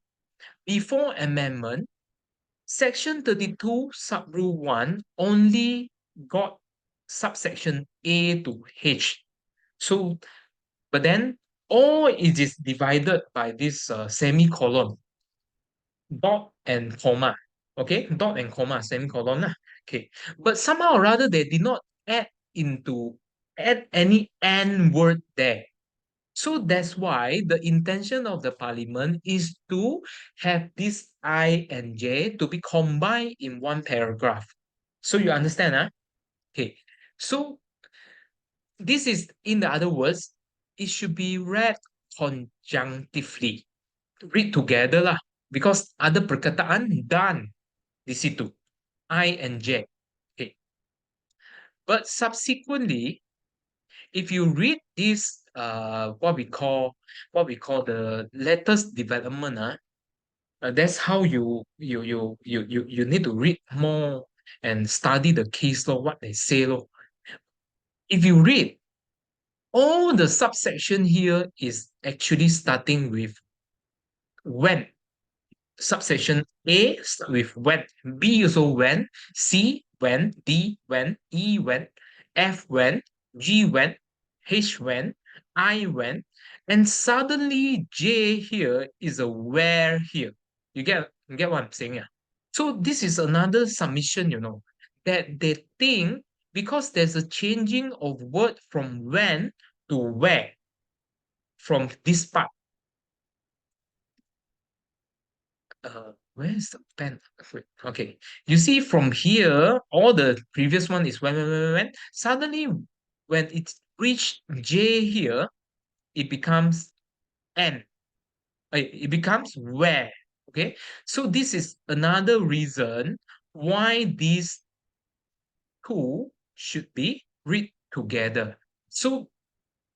before amendment, section 32 subrule 1 only got subsection A to H. So, but then all it is divided by this semicolon, dot and comma. Okay, dot and comma, semicolon lah. Okay, but somehow or rather they did not add any and word there. So that's why the intention of the parliament is to have this I and J to be combined in one paragraph. So you understand, huh? Okay, so this is, in the other words, it should be read conjunctively. Read together lah. Because ada perkataan dan di situ. I and J. Okay. But subsequently, if you read this what we call the latest development, that's how you need to read more and study the case law, what they say law. If you read all the subsection here is actually starting with when. Subsection A start with when, B also when, C when, D when, E when, F when, G when, H when, I when, and suddenly J here is a where here. You get what I'm saying? Yeah. So this is another submission, that they think because there's a changing of word from when to where from this part. Where's the pen? Wait, okay. You see from here, all the previous one is when. Suddenly, when it reached J here, it becomes N. It becomes where. Okay. So this is another reason why these two should be read together. So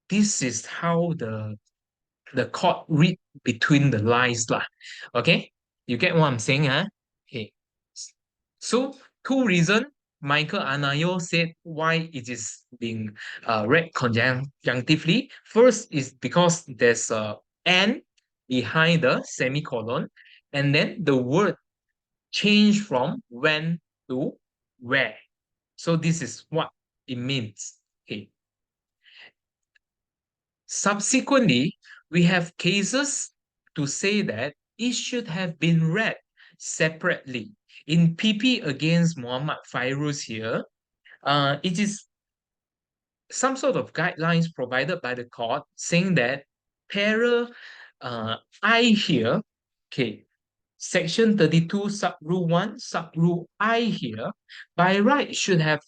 this is how the court read between the lines lah. Okay, you get what I'm saying, huh? Okay. So two reasons Michael Anayo said why it is being read conjunctively. First is because there's a and behind the semicolon, and then the word change from when to where. So this is what it means. Okay. Subsequently, we have cases to say that it should have been read separately. In PP against Muhammad Fairuz here, it is some sort of guidelines provided by the court saying that para I here, okay, section 32 sub rule 1 sub rule I here, by right should have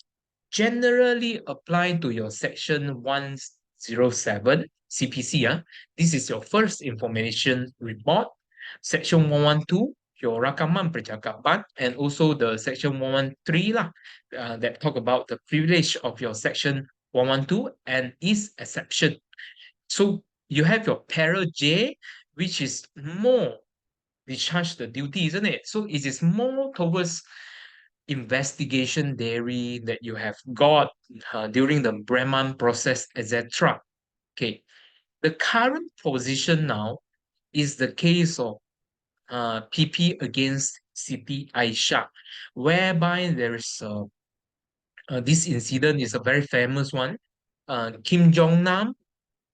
generally apply to your section 107 CPC. This is your first information report. Section 112, your rakaman percakapan, and also the section 113 lah, that talk about the privilege of your section 112 and its exception. So you have your para J, which is more discharge the duty, isn't it? So it is more towards investigation theory that you have got during the Brahman process, etc. Okay, the current position now is the case of PP against Siti Aisha, whereby there is this incident is a very famous one. Kim Jong Nam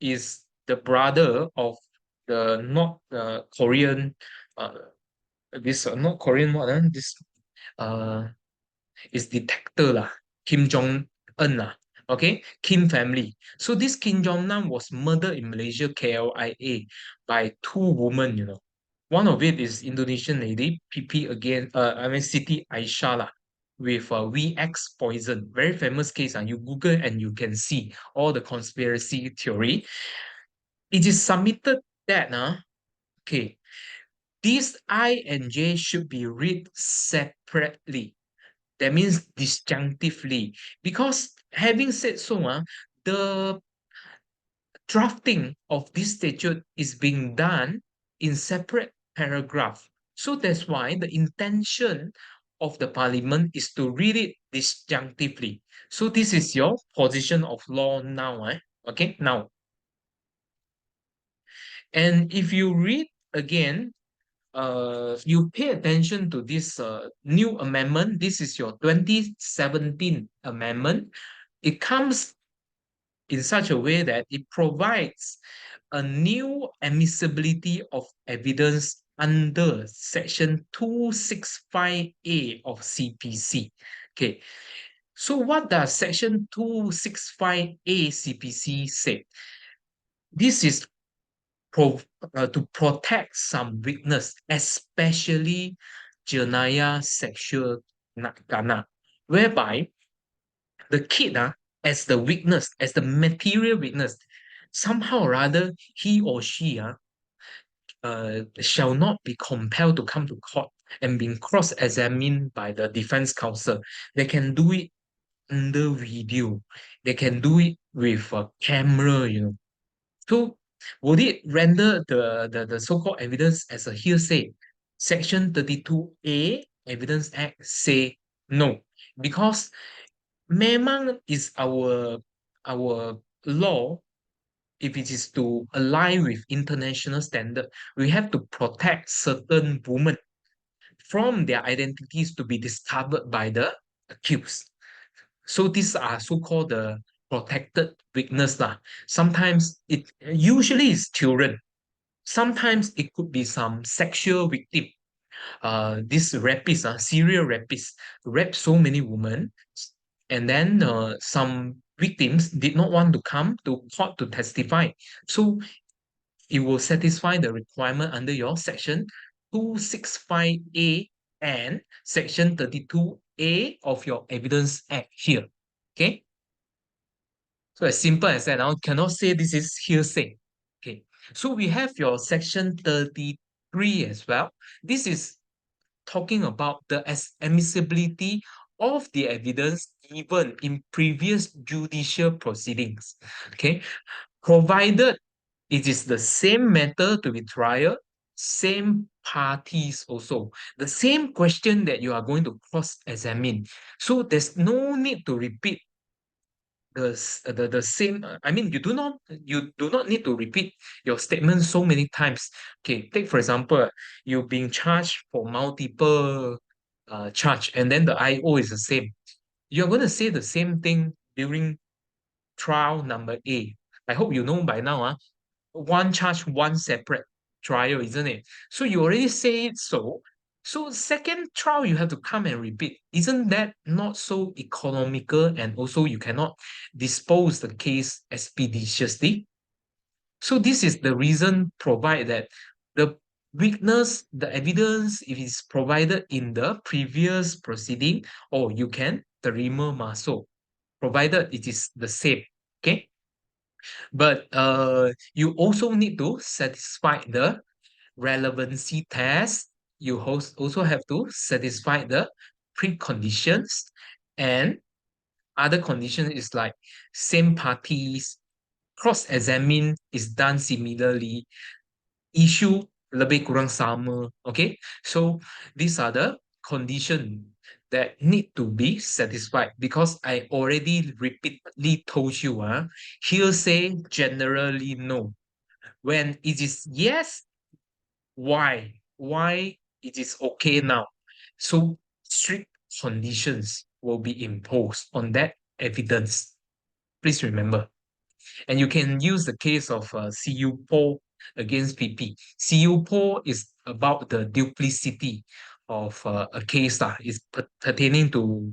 is the brother of the North Korean, this not Korean one, this uh is detector lah, Kim Jong Un lah. Okay, Kim family. So this Kim Jong Nam was murdered in Malaysia KLIA by two women. One of it is Indonesian lady PP again. Siti Aisha lah, with VX poison. Very famous case. You Google and you can see all the conspiracy theory. It is submitted that okay, these I and J should be read separately. That means disjunctively. Because having said so, the drafting of this statute is being done in separate paragraph. So that's why the intention of the parliament is to read it disjunctively. So this is your position of law now. Okay, now. And if you read again, you pay attention to this new amendment. This is your 2017 amendment. It comes in such a way that it provides a new admissibility of evidence under section 265A of CPC. Okay, so what does section 265A CPC say? This is to protect some witness, especially jenayah sexual nakana, whereby the kid as the witness, as the material witness, somehow or other, he or she shall not be compelled to come to court and being cross-examined by the defense counsel. They can do it under video. They can do it with a camera. So would it render the so-called evidence as a hearsay? Section 32A Evidence Act say no. Because memang is our law, if it is to align with international standard, we have to protect certain women from their identities to be discovered by the accused. So these are so-called the protected witness lah. Sometimes it usually is children. Sometimes it could be some sexual victim. This rapist, serial rapist, raped so many women, and then some victims did not want to come to court to testify. So it will satisfy the requirement under your section 265A and section 32A of your Evidence Act here. Okay. So as simple as that, I cannot say this is hearsay. Okay. So we have your section 33 as well. This is talking about the admissibility of the evidence given in previous judicial proceedings. Okay. Provided it is the same matter to be trial, same parties also, the same question that you are going to cross-examine. So there's no need to repeat the same. I mean, you do not need to repeat your statement so many times. Okay, take for example, you're being charged for multiple charge, and then the IO is the same. You're going to say the same thing during trial number A. I hope you know by now, one charge, one separate trial, isn't it? So you already say it so. So second trial, you have to come and repeat. Isn't that not so economical? And also you cannot dispose the case expeditiously. So this is the reason provide that the witness, the evidence, if it's provided in the previous proceeding, or you can terima masuk, provided it is the same. Okay. But you also need to satisfy the relevancy test. You also have to satisfy the preconditions, and other condition is like same parties, cross-examine is done similarly, issue lebih kurang sama. Okay, so these are the condition that need to be satisfied, because I already repeatedly told you, hearsay generally no. When it is yes, why? Why it is okay now? So strict conditions will be imposed on that evidence. Please remember. And you can use the case of CU Poll against PP. CU Poll is about the duplicity of a case is pertaining to,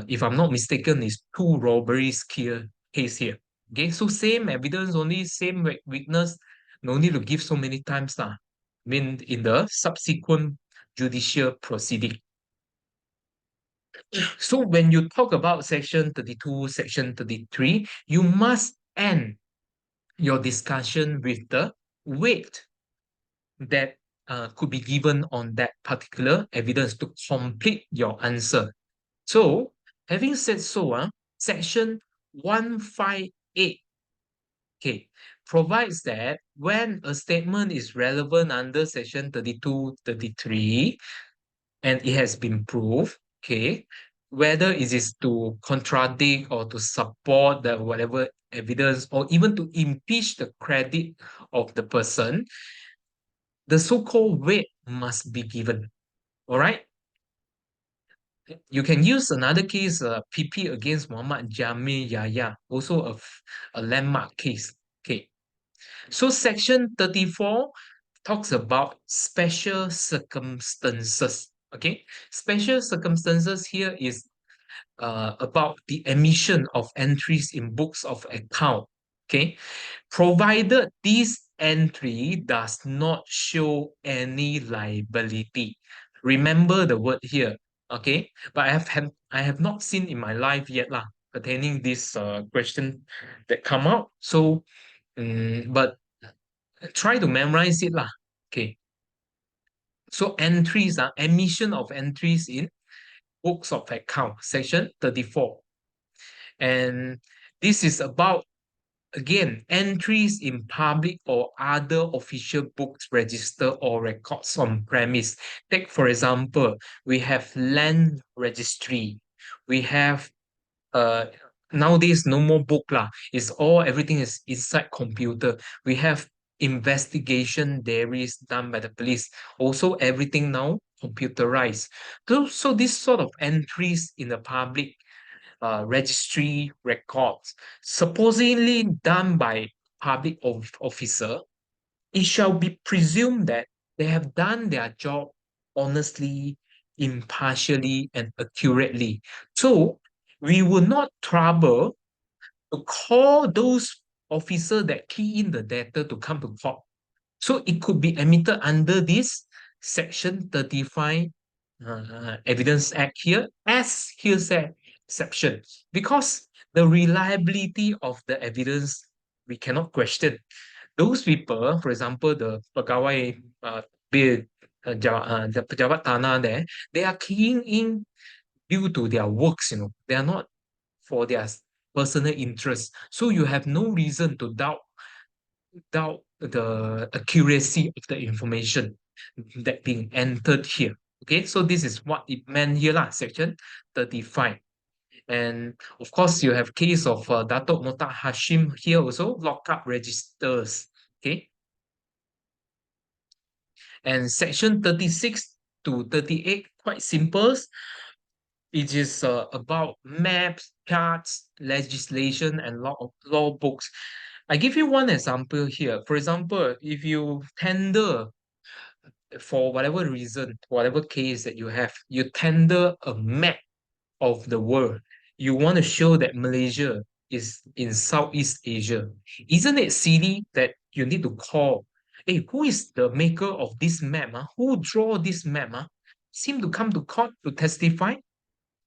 if I'm not mistaken, is two robberies case here. Okay, so same evidence, only same witness, no need to give so many times. I mean, in the subsequent judicial proceeding. So when you talk about section 32, section 33, you must end your discussion with the weight that could be given on that particular evidence to complete your answer. So, having said so, section 158, okay, provides that when a statement is relevant under section 32, 33, and it has been proved, okay, whether it is to contradict or to support the whatever evidence, or even to impeach the credit of the person, the so-called weight must be given. All right. You can use another case, PP against Muhammad Jamil Yahya, also a landmark case. Okay. So section 34 talks about special circumstances. Okay. Special circumstances here is about the emission of entries in books of account. Okay, provided this entry does not show any liability. Remember the word here. Okay, but I have not seen in my life yet lah. pertaining this question that come out. So, but try to memorize it lah. Okay. So entries are emission of entries in books of account, section 34. And this is about, again, entries in public or other official books, register or records on premise. Take, for example, we have land registry. We have nowadays no more book lah. It's all everything is inside computer. We have investigation diaries done by the police. Also, everything now computerized. So this sort of entries in the public registry records, supposedly done by public officer, it shall be presumed that they have done their job honestly, impartially, and accurately. So we will not trouble to call those officers that key in the data to come to court. So it could be admitted under this section 35 Evidence Act here as hearsay exception, because the reliability of the evidence we cannot question. Those people, for example, the pegawai bill, the pejabat tanah there, they are keying in due to their works, they are not for their personal interest. So you have no reason to doubt the accuracy of the information that being entered here. Okay, so this is what it meant here, lah, section 35. And of course, you have case of Datuk Motak Hashim here also, lockup registers. Okay, and section 36 to 38, quite simple. It is about maps, charts, legislation, and law books. I give you one example here. For example, if you tender for whatever reason, whatever case that you have, you tender a map of the world. You want to show that Malaysia is in Southeast Asia. Isn't it silly that you need to call, hey, who is the maker of this map? Who draw this map? Seem to come to court to testify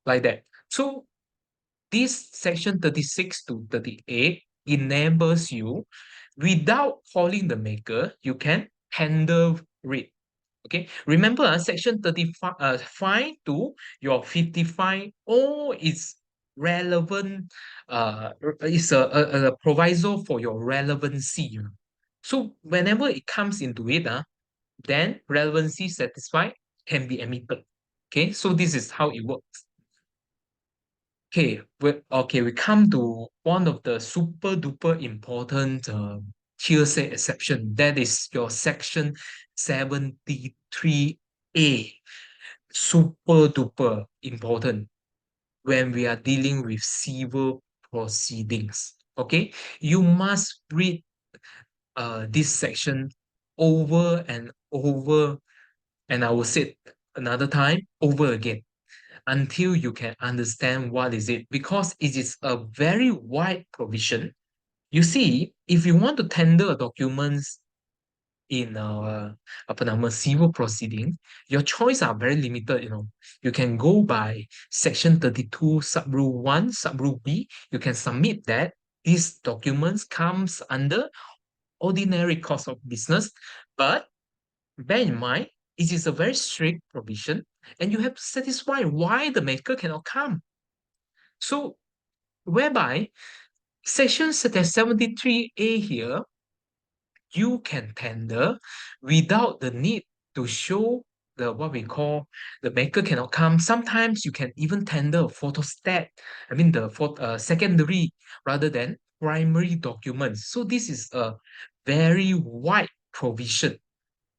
like that. So this section 36 to 38 enables you, without calling the maker, you can tender it. Okay, remember section 35 5 to your 55, all is relevant, is a proviso for your relevancy. So whenever it comes into it, then relevancy satisfied can be admitted. Okay, so this is how it works. We come to one of the super duper important hearsay exception. That is your section 73A. Super duper important when we are dealing with civil proceedings. Okay, you must read this section over and over, and I will say it another time, over again, until you can understand what is it, because it is a very wide provision. You see, if you want to tender documents in civil proceeding, your choice are very limited. You can go by section 32 sub-rule 1, sub-rule B. You can submit that these documents comes under ordinary course of business, but bear in mind, it is a very strict provision, and you have to satisfy why the maker cannot come. So, whereby section 73A here, you can tender without the need to show what we call the maker cannot come. Sometimes you can even tender a photostat, the secondary rather than primary documents. So this is a very wide provision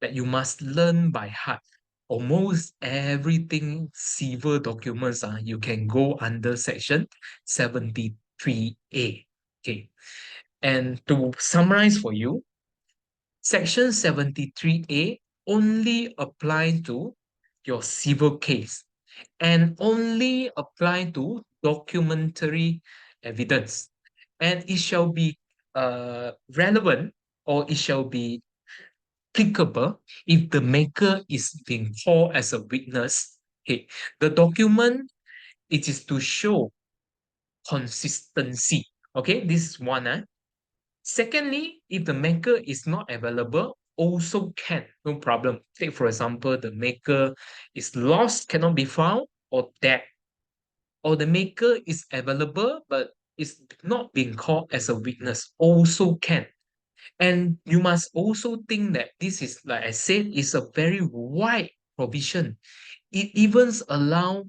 that you must learn by heart. Almost everything civil documents, you can go under section 73A. Okay. And to summarize for you, section 73A only apply to your civil case and only apply to documentary evidence. And it shall be relevant, or it shall be applicable if the maker is being called as a witness. Okay, the document, it is to show consistency. Okay, this is one. Secondly, if the maker is not available, also can, no problem. Take for example, the maker is lost, cannot be found, or dead, or the maker is available but is not being called as a witness, also can. And you must also think that this is, like I said, is a very wide provision. It even allow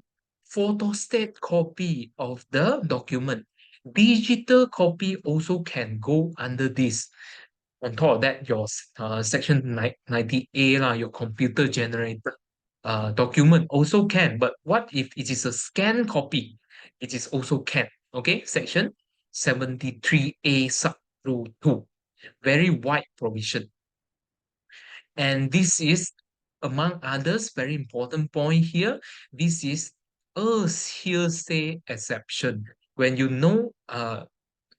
photostat copy of the document. Digital copy also can go under this. On top of that, your section 90A, your computer generated document also can. But what if it is a scan copy? It is also can. Okay, section 73A sub rule 2. Very wide provision. And this is, among others, very important point here. This is a hearsay exception. When you know,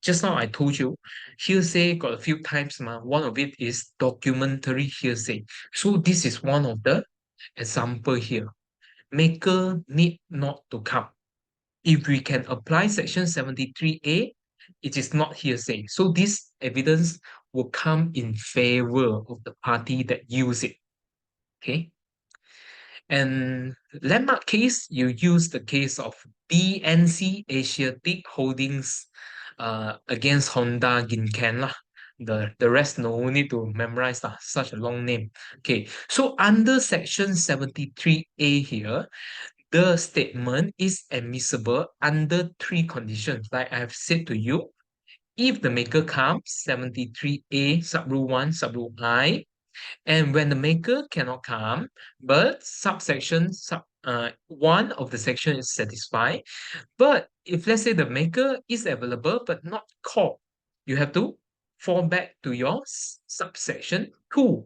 just now I told you, hearsay got a few types. One of it is documentary hearsay. So this is one of the example here. Maker need not to come. If we can apply section 73A, it is not hearsay. So this evidence will come in favor of the party that use it. Okay. And landmark case, you use the case of BNC Asiatic Holdings against Honda Gincan lah. The rest no need to memorize lah, such a long name. Okay, so under section 73A here, the statement is admissible under three conditions. Like I have said to you, if the maker comes, 73A subrule 1, subrule I, and when the maker cannot come, but one of the section is satisfied. But if let's say the maker is available but not called, you have to fall back to your subsection 2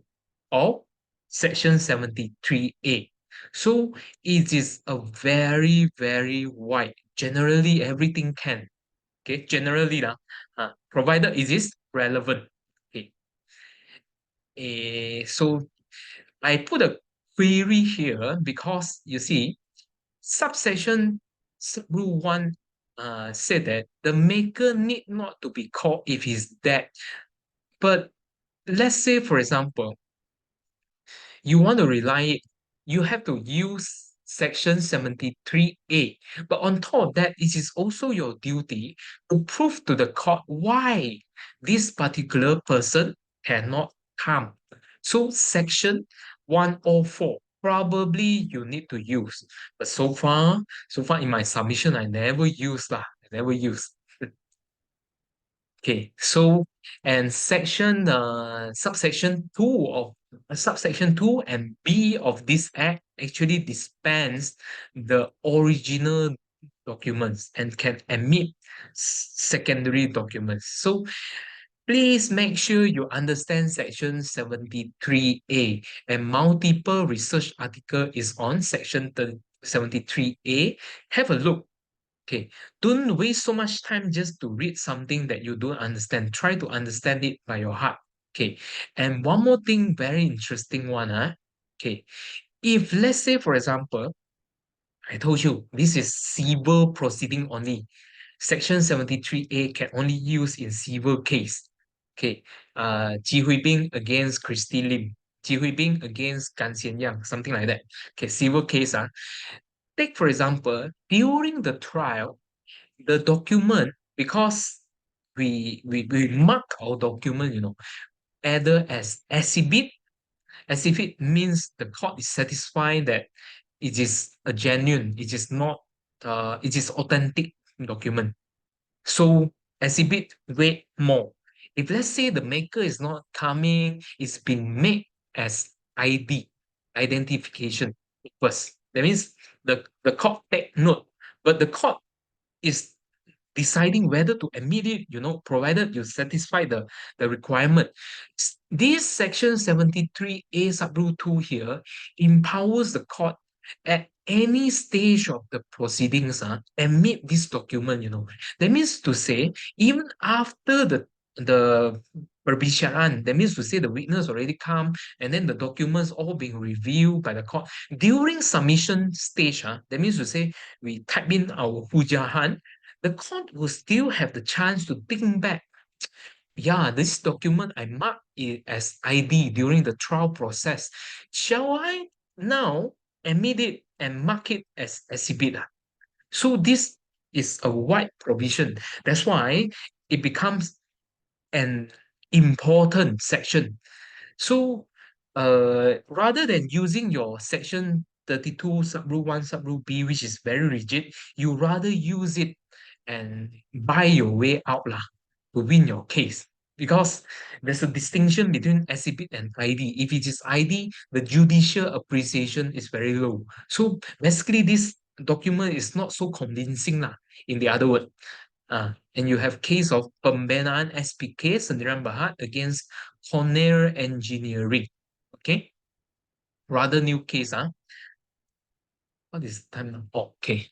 of section 73A. So it is a very, very wide. Generally, everything can. Okay, generally, provided it is relevant. Okay. So I put a query here because you see, subsection rule 1 said that the maker need not to be called if he's dead. But let's say, for example, you want to rely it, you have to use section 73A. But on top of that, it is also your duty to prove to the court why this particular person cannot come. So section 104, probably you need to use. But so far in my submission, I never use lah. I never use. Okay, so and subsection 2 and B of this act actually dispense the original documents and can admit secondary documents. So please make sure you understand section 73A, and multiple research article is on section 73A. Have a look. Okay, don't waste so much time just to read something that you don't understand. Try to understand it by your heart. Okay, and one more thing, very interesting one. Okay, if let's say, for example, I told you this is civil proceeding only. Section 73A can only use in civil case. Okay, Ji Huibing against Christy Lim, Ji Huibing against Gan Xian Yang, something like that. Okay, civil case. Take for example, during the trial, the document, because we mark our document, either as exhibit. Exhibit means the court is satisfied that it is a genuine, it is not, it is authentic document. So exhibit weight more. If let's say the maker is not coming, it's been made as ID, identification first. That means the court take note, but the court is deciding whether to admit it, provided you satisfy the requirement. This section 73A subrule 2 here empowers the court at any stage of the proceedings, admit this document, That means to say, even after the perbincangan, that means to say the witness already come and then the documents all being reviewed by the court. During submission stage, that means to say we type in our hujahan, the court will still have the chance to think back. Yeah, this document I marked it as ID during the trial process. Shall I now admit it and mark it as exhibit? So this is a wide provision. That's why it becomes an important section. So rather than using your section 32 subrule 1 subrule B, which is very rigid, you rather use it and buy your way out lah, to win your case. Because there's a distinction between exhibit and ID. If it is ID, the judicial appreciation is very low. So basically, this document is not so convincing lah, in the other word. And you have case of pembelaan SPK Sendirian Berhad against Cornell Engineering. Okay, rather new case. What is the time now? Okay.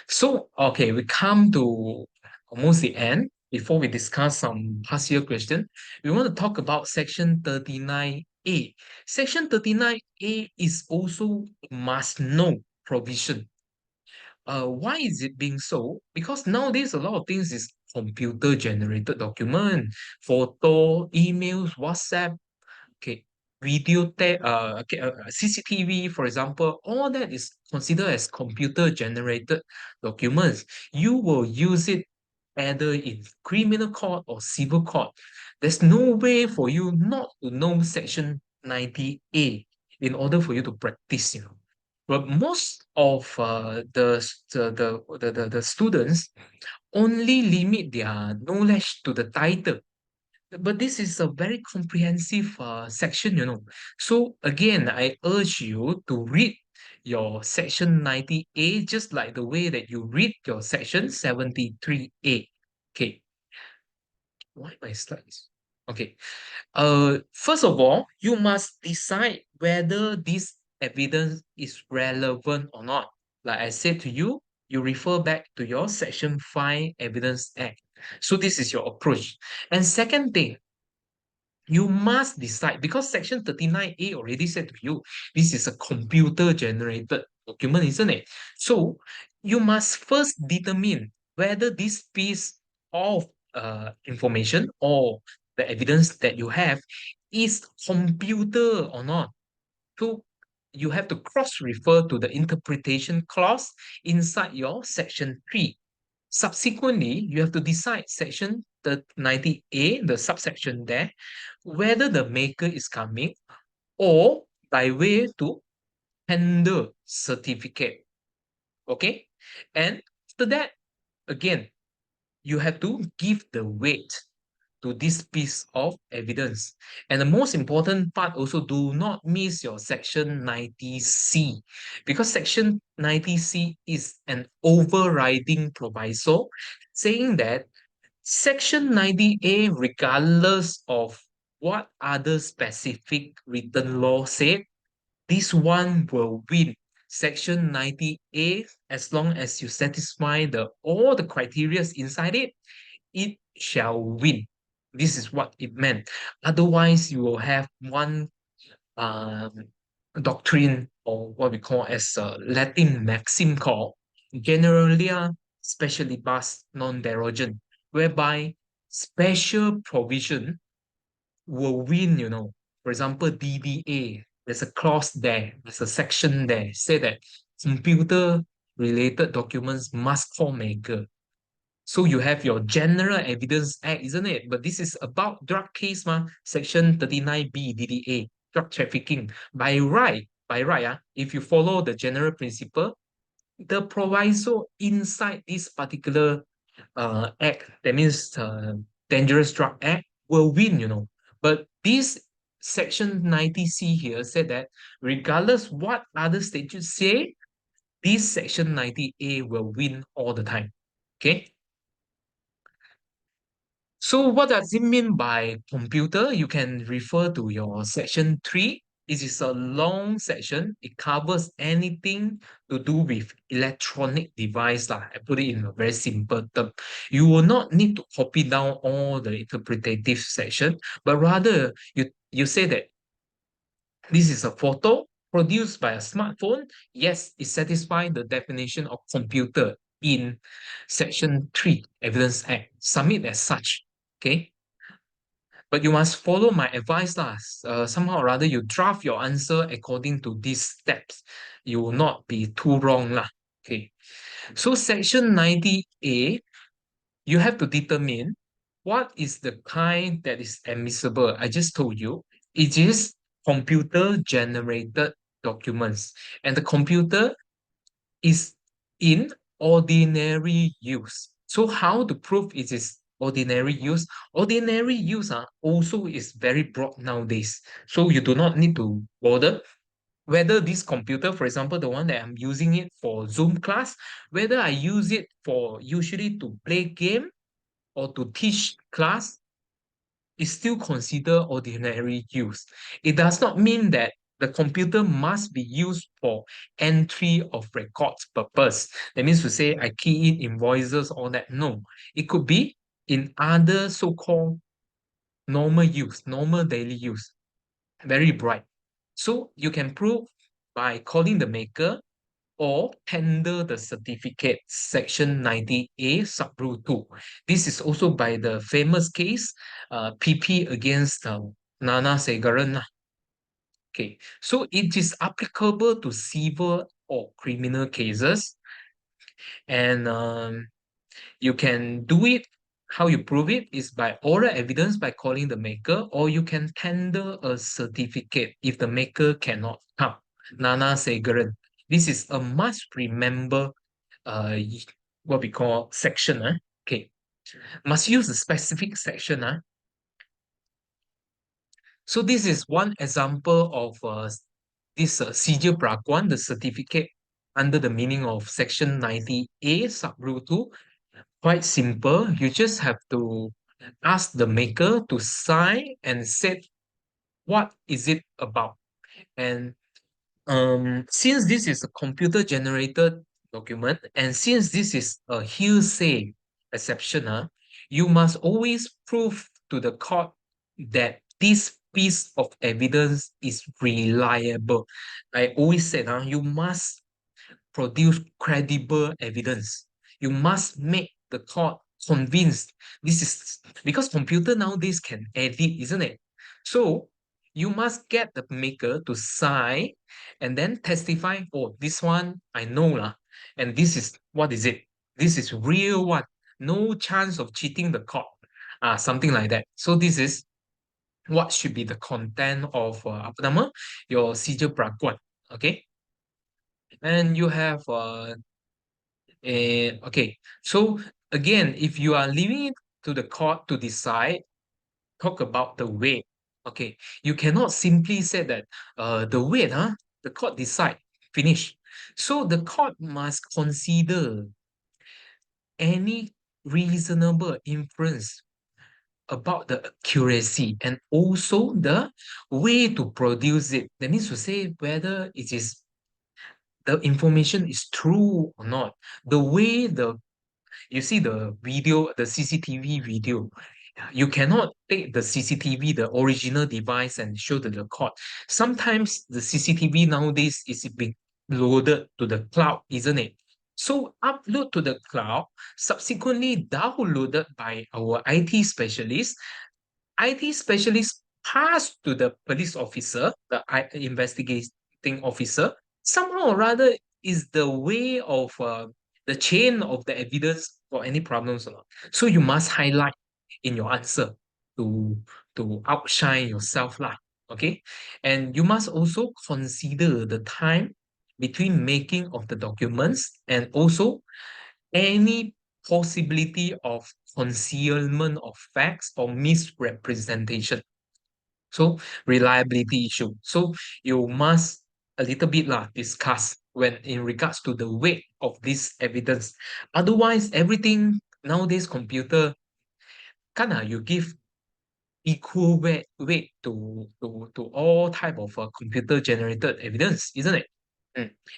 So, okay, we come to almost the end. Before we discuss some past year question, we want to talk about Section 39A. Section 39A is also a must-know provision. Why is it being so? Because nowadays a lot of things is computer-generated document, photo, emails, WhatsApp, okay, CCTV, for example, all that is considered as computer generated documents. You will use it either in criminal court or civil court. There's no way for you not to know section 90A in order for you to practice, but most of the students only limit their knowledge to the title, but this is a very comprehensive section. So again, I urge you to read your section 90A just like the way that you read your section 73A. Okay, why my slides? Okay. First of all, you must decide whether this evidence is relevant or not. Like I said to you, you refer back to your Section 5 Evidence Act. So this is your approach. And second thing, you must decide because Section 39A already said to you, this is a computer generated document, isn't it? So you must first determine whether this piece of information or the evidence that you have is computer or not. So you have to cross-refer to the interpretation clause inside your Section 3. Subsequently, you have to decide section 90A, the subsection there, whether the maker is coming or by way to tender certificate. Okay? And after that, again, you have to give the weight to this piece of evidence. And the most important part also, do not miss your section 90C, because section 90C is an overriding proviso saying that section 90A, regardless of what other specific written law said, this one will win. Section 90A, as long as you satisfy all the criteria inside it, it shall win. This is what it meant. Otherwise, you will have one um, doctrine, or what we call as a Latin maxim called generalia specialibus non derogent, whereby special provision will win. For example, DBA, there's a clause there, there's a section there, say that computer related documents must call maker. So you have your General Evidence Act, isn't it? But this is about drug case, Section 39B DDA, drug trafficking. By right, if you follow the general principle, the proviso inside this particular act, that means Dangerous Drug Act, will win. But this Section 90C here said that regardless what other statutes say, this Section 90A will win all the time. Okay? So what does it mean by computer? You can refer to your section 3. It is a long section. It covers anything to do with electronic device. I put it in a very simple term. You will not need to copy down all the interpretative section, but rather you say that this is a photo produced by a smartphone. Yes, it satisfies the definition of computer. in Section 3 Evidence Act. Submit as such. Okay. But you must follow my advice lah. Somehow or rather, you draft your answer according to these steps. You will not be too wrong lah. Okay. So Section 90A, you have to determine what is the kind that is admissible. I just told you, it is computer generated documents. And the computer is in ordinary use. So how to prove it is ordinary use? Ordinary use also is very broad nowadays. So you do not need to bother whether this computer, for example, the one that I'm using it for Zoom class, whether I use it for usually to play game or to teach class, is still considered ordinary use. It does not mean that the computer must be used for entry of records purpose. That means to say I key in invoices, all that. No, it could be in other so-called normal use, normal daily use. Very bright. So you can prove by calling the maker or tender the certificate, Section 90A, Subrule 2. This is also by the famous case, PP against Nana Segaran lah. Okay, so it is applicable to civil or criminal cases, and you can do it. How you prove it is by oral evidence by calling the maker, or you can tender a certificate if the maker cannot come. Nana Segaran. This is a must remember what we call section. Okay. Must use a specific section. So this is one example of this Sijil Prakuan, the certificate under the meaning of section 90A subrule 2. Quite simple. You just have to ask the maker to sign and say what is it about. And since this is a computer generated document, and since this is a hearsay exception, you must always prove to the court that this piece of evidence is reliable. I always said, you must produce credible evidence. You must make the court convinced. This is because computer nowadays can edit, isn't it? So you must get the maker to sign and then testify, oh, this one I know lah, and this is what is it? This is real one. No chance of cheating the court. Something like that. So this is what should be the content of apa nama? Your sijil prakuan. Okay. And you have okay. So again, if you are leaving it to the court to decide, talk about the weight. Okay, you cannot simply say that the weight, the court decide, finish. So the court must consider any reasonable inference about the accuracy and also the way to produce it. That means to say whether it is the information is true or not. The way you see the video, the CCTV video, you cannot take the CCTV, the original device, and show to the court. Sometimes the CCTV nowadays is being loaded to the cloud, isn't it? So upload to the cloud, subsequently downloaded by our IT specialist. IT specialist pass to the police officer, the investigating officer. Somehow or rather is the way of the chain of the evidence for any problems or not. So you must highlight in your answer to outshine yourself lah. Okay, and you must also consider the time between making of the documents and also any possibility of concealment of facts or misrepresentation. So reliability issue. So you must a little bit discuss when in regards to the weight of this evidence. Otherwise, everything nowadays computer you give equal weight to all type of computer generated evidence, isn't it?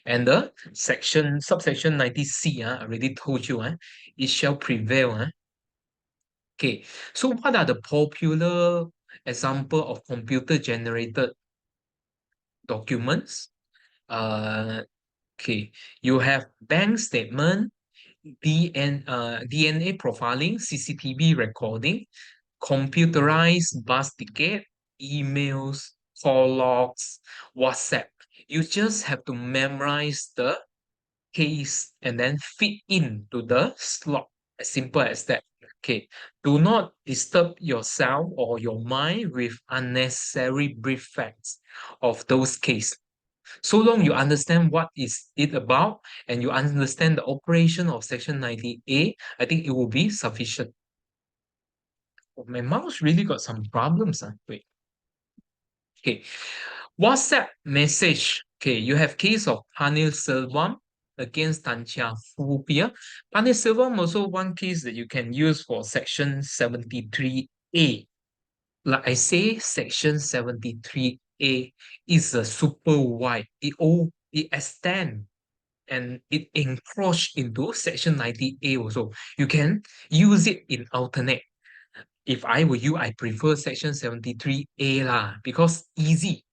And the subsection 90C, I already told you, it shall prevail. Okay, so what are the popular example of computer generated documents? Okay, you have bank statement, DNA profiling, CCTV recording, computerized bus ticket, emails, call logs, WhatsApp. You just have to memorize the case and then fit into the slot. As simple as that. Okay. Do not disturb yourself or your mind with unnecessary brief facts of those cases. So long you understand what is it about and you understand the operation of Section 90A, I think it will be sufficient. Oh, my mouse really got some problems. Wait. Okay. WhatsApp message. Okay, you have case of Panil Selvam against Tan Chia Fu here. Panil Selvam also one case that you can use for Section 73A. Like I say, Section 73A is a super wide. It extend and it encroach into Section 90A also. You can use it in alternate. If I were you, I prefer Section 73A lah because easy.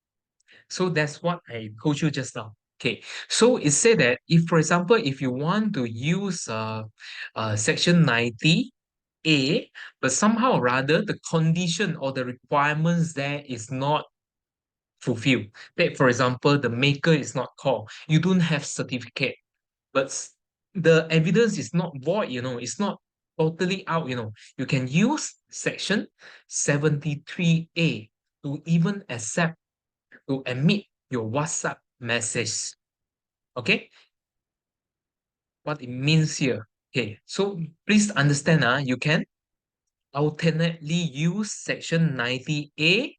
So that's what I told you just now. Okay, so it said that if, for example, if you want to use Section 90A, but somehow or rather the condition or the requirements there is not fulfilled. Take, for example, the maker is not called. You don't have certificate, but the evidence is not void, it's not totally out, You can use Section 73A to even accept to admit your WhatsApp message. Okay? What it means here. Okay, so please understand, you can alternately use Section 90A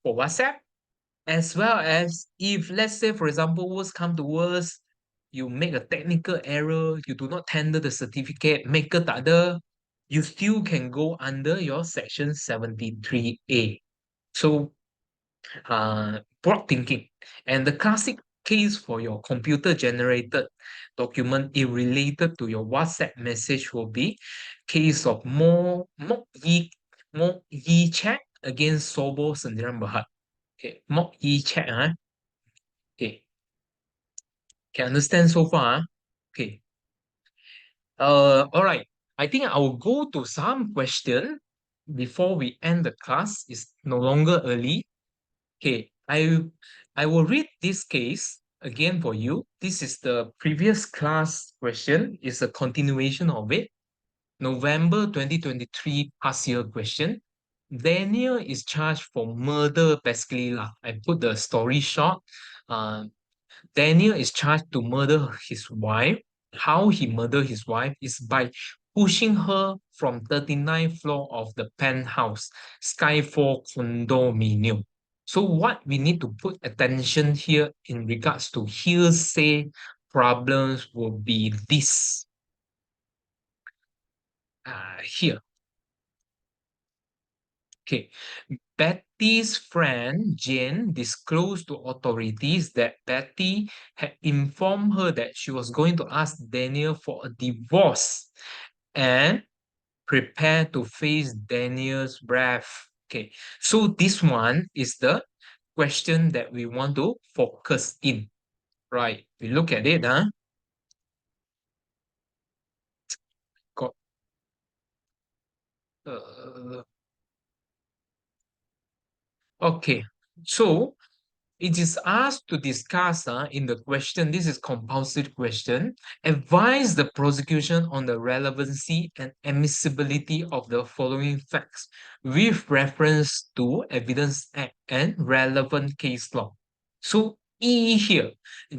for WhatsApp, as well as if, let's say, for example, worst come to worst, you make a technical error, you do not tender the certificate, maker tak ada, you still can go under your Section 73A. So broad thinking. And the classic case for your computer generated document it related to your WhatsApp message will be case of Mok Yi Check against Sobo Sendirian Berhad. Okay, Mok Yi Check. Okay, can understand so far? Okay. All right. I think I will go to some question before we end the class. It's no longer early. Okay, I will read this case again for you. This is the previous class question. It's a continuation of it. November 2023 past year question. Daniel is charged for murder, basically lah. I put the story short. Uh, Daniel is charged to murder his wife. How he murdered his wife is by pushing her from 39th floor of the penthouse, Skyfall condominium. So what we need to put attention here in regards to hearsay problems will be this. Here. Okay. Betty's friend Jane disclosed to authorities that Betty had informed her that she was going to ask Daniel for a divorce and prepare to face Daniel's wrath. Okay, so this one is the question that we want to focus in. Right, we look at it. Got, uh, okay, so it is asked to discuss in the question, this is compulsory question, advise the prosecution on the relevancy and admissibility of the following facts with reference to Evidence Act and relevant case law. So E here,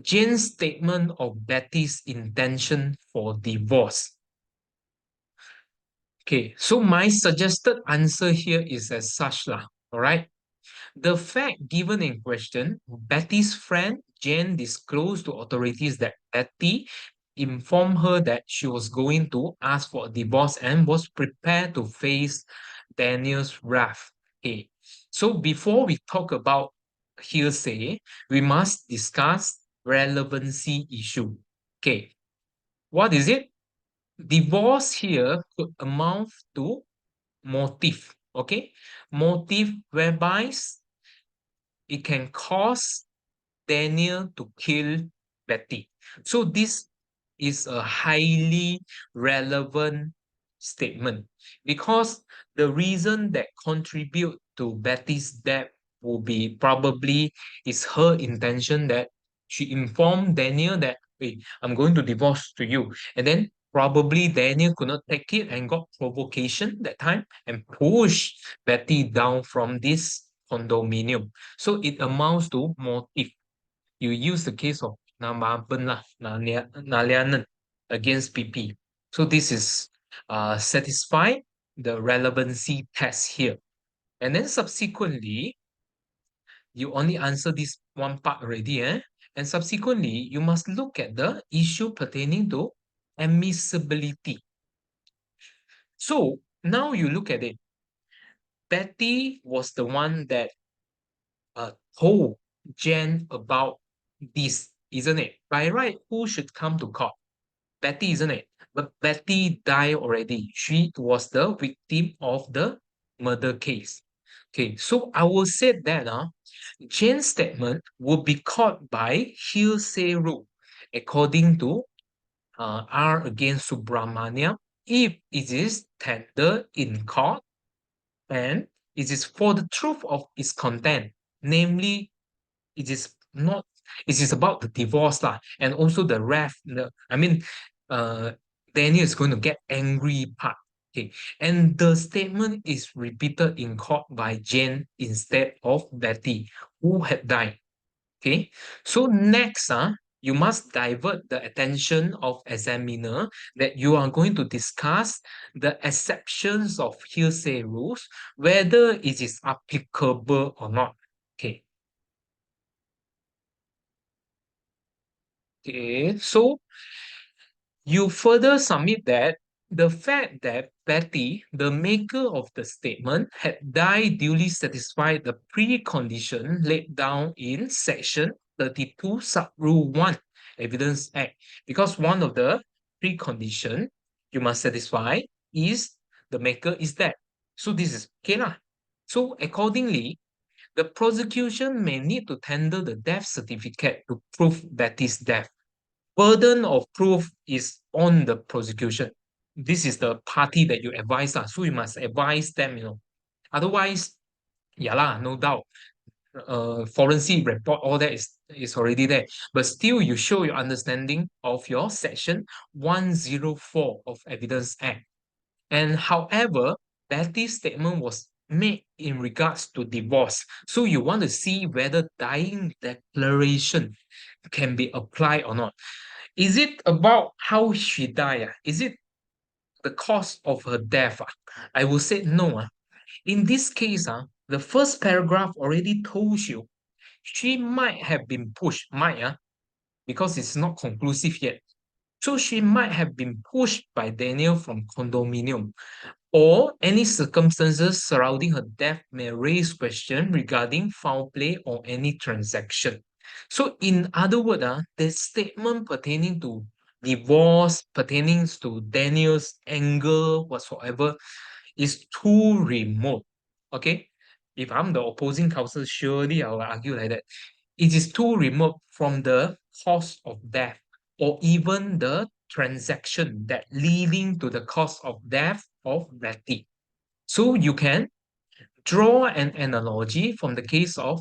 Jane's statement of Betty's intention for divorce. Okay, so my suggested answer here is as such lah, all right? The fact given in question, Betty's friend Jane disclosed to authorities that Betty informed her that she was going to ask for a divorce and was prepared to face Daniel's wrath. Okay, so before we talk about hearsay, we must discuss relevancy issue. Okay, what is it? Divorce here could amount to motive. Okay, motive whereby it can cause Daniel to kill Betty. So this is a highly relevant statement because the reason that contribute to Betty's death will be probably is her intention that she informed Daniel that, hey, I'm going to divorce to you. And then probably Daniel could not take it and got provocation that time and pushed Betty down from this condominium. So it amounts to motive. You use the case of Namaban lah, Nalianan against PP. So this is satisfy the relevancy test here. And then subsequently, you only answer this one part already, eh? And subsequently, you must look at the issue pertaining to admissibility. So now you look at it. Betty was the one that uh, told Jen about this, isn't it? By right, who should come to court? Betty, isn't it? But Betty died already. She was the victim of the murder case. Okay, so I will say that Jane's statement will be caught by hearsay rule, according to R against Subramania, if it is tendered in court and it is for the truth of its content, namely it is not it is about the divorce lah, and also the wrath. I mean, uh, Daniel is going to get angry part. Okay, and the statement is repeated in court by Jane instead of Betty, who had died. Okay, so next, you must divert the attention of examiner that you are going to discuss the exceptions of hearsay rules, whether it is applicable or not. Okay. Okay, so you further submit that the fact that Betty, the maker of the statement, had died duly satisfied the precondition laid down in section 32 sub rule 1 Evidence Act, because one of the precondition you must satisfy is the maker is dead. So this is okay lah. So accordingly, the prosecution may need to tender the death certificate to prove Betty's death. Burden of proof is on the prosecution. This is the party that you advise lah. So you must advise them, Otherwise, yeah lah, no doubt. Forensic report, all that is already there. But still, you show your understanding of your section 104 of Evidence Act. And however, Betty's statement was made in regards to divorce. So you want to see whether dying declaration can be applied or not. Is it about how she died? Is it the cause of her death? I will say no. In this case, the first paragraph already told you she might have been pushed, because it's not conclusive yet. So she might have been pushed by Daniel from condominium, or any circumstances surrounding her death may raise question regarding foul play or any transaction. So in other words, the statement pertaining to divorce, pertaining to Daniel's anger, whatsoever, is too remote. Okay? If I'm the opposing counsel, surely I will argue like that. It is too remote from the cause of death or even the transaction that leading to the cause of death of Betty. So you can draw an analogy from the case of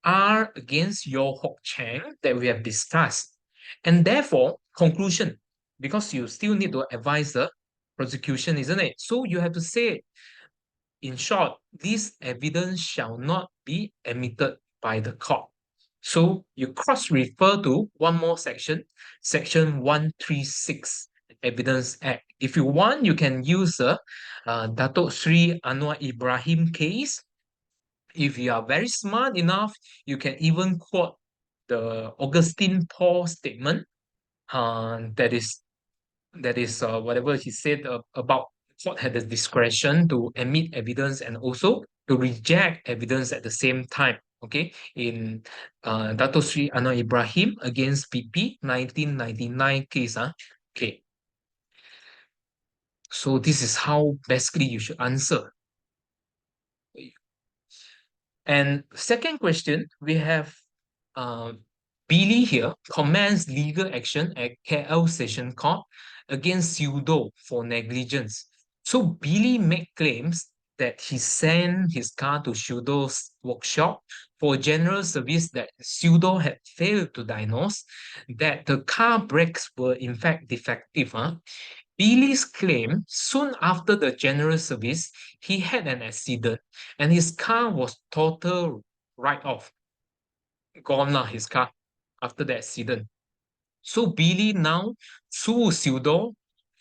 R against Yo Hock Chang that we have discussed. And therefore, conclusion, because you still need to advise the prosecution, isn't it? So you have to say, in short, this evidence shall not be admitted by the court. So you cross-refer to one more section, section 136, Evidence Act. If you want, you can use the Datuk Sri Anwar Ibrahim case. If you are very smart enough, you can even quote the Augustine Paul statement that is whatever he said about court had the discretion to admit evidence and also to reject evidence at the same time. Okay, in Dato Sri Anwar Ibrahim against PP 1999 case. Okay, so this is how basically you should answer. And second question, we have Billy here commenced legal action at KL Session Court against Pseudo for negligence. So Billy made claims that he sent his car to Pseudo's workshop for general service that Pseudo had failed to diagnose, that the car brakes were in fact defective. Billy's claim soon after the general service, he had an accident and his car was total right off. Gone lah, his car after the accident. So Billy now sues Pseudo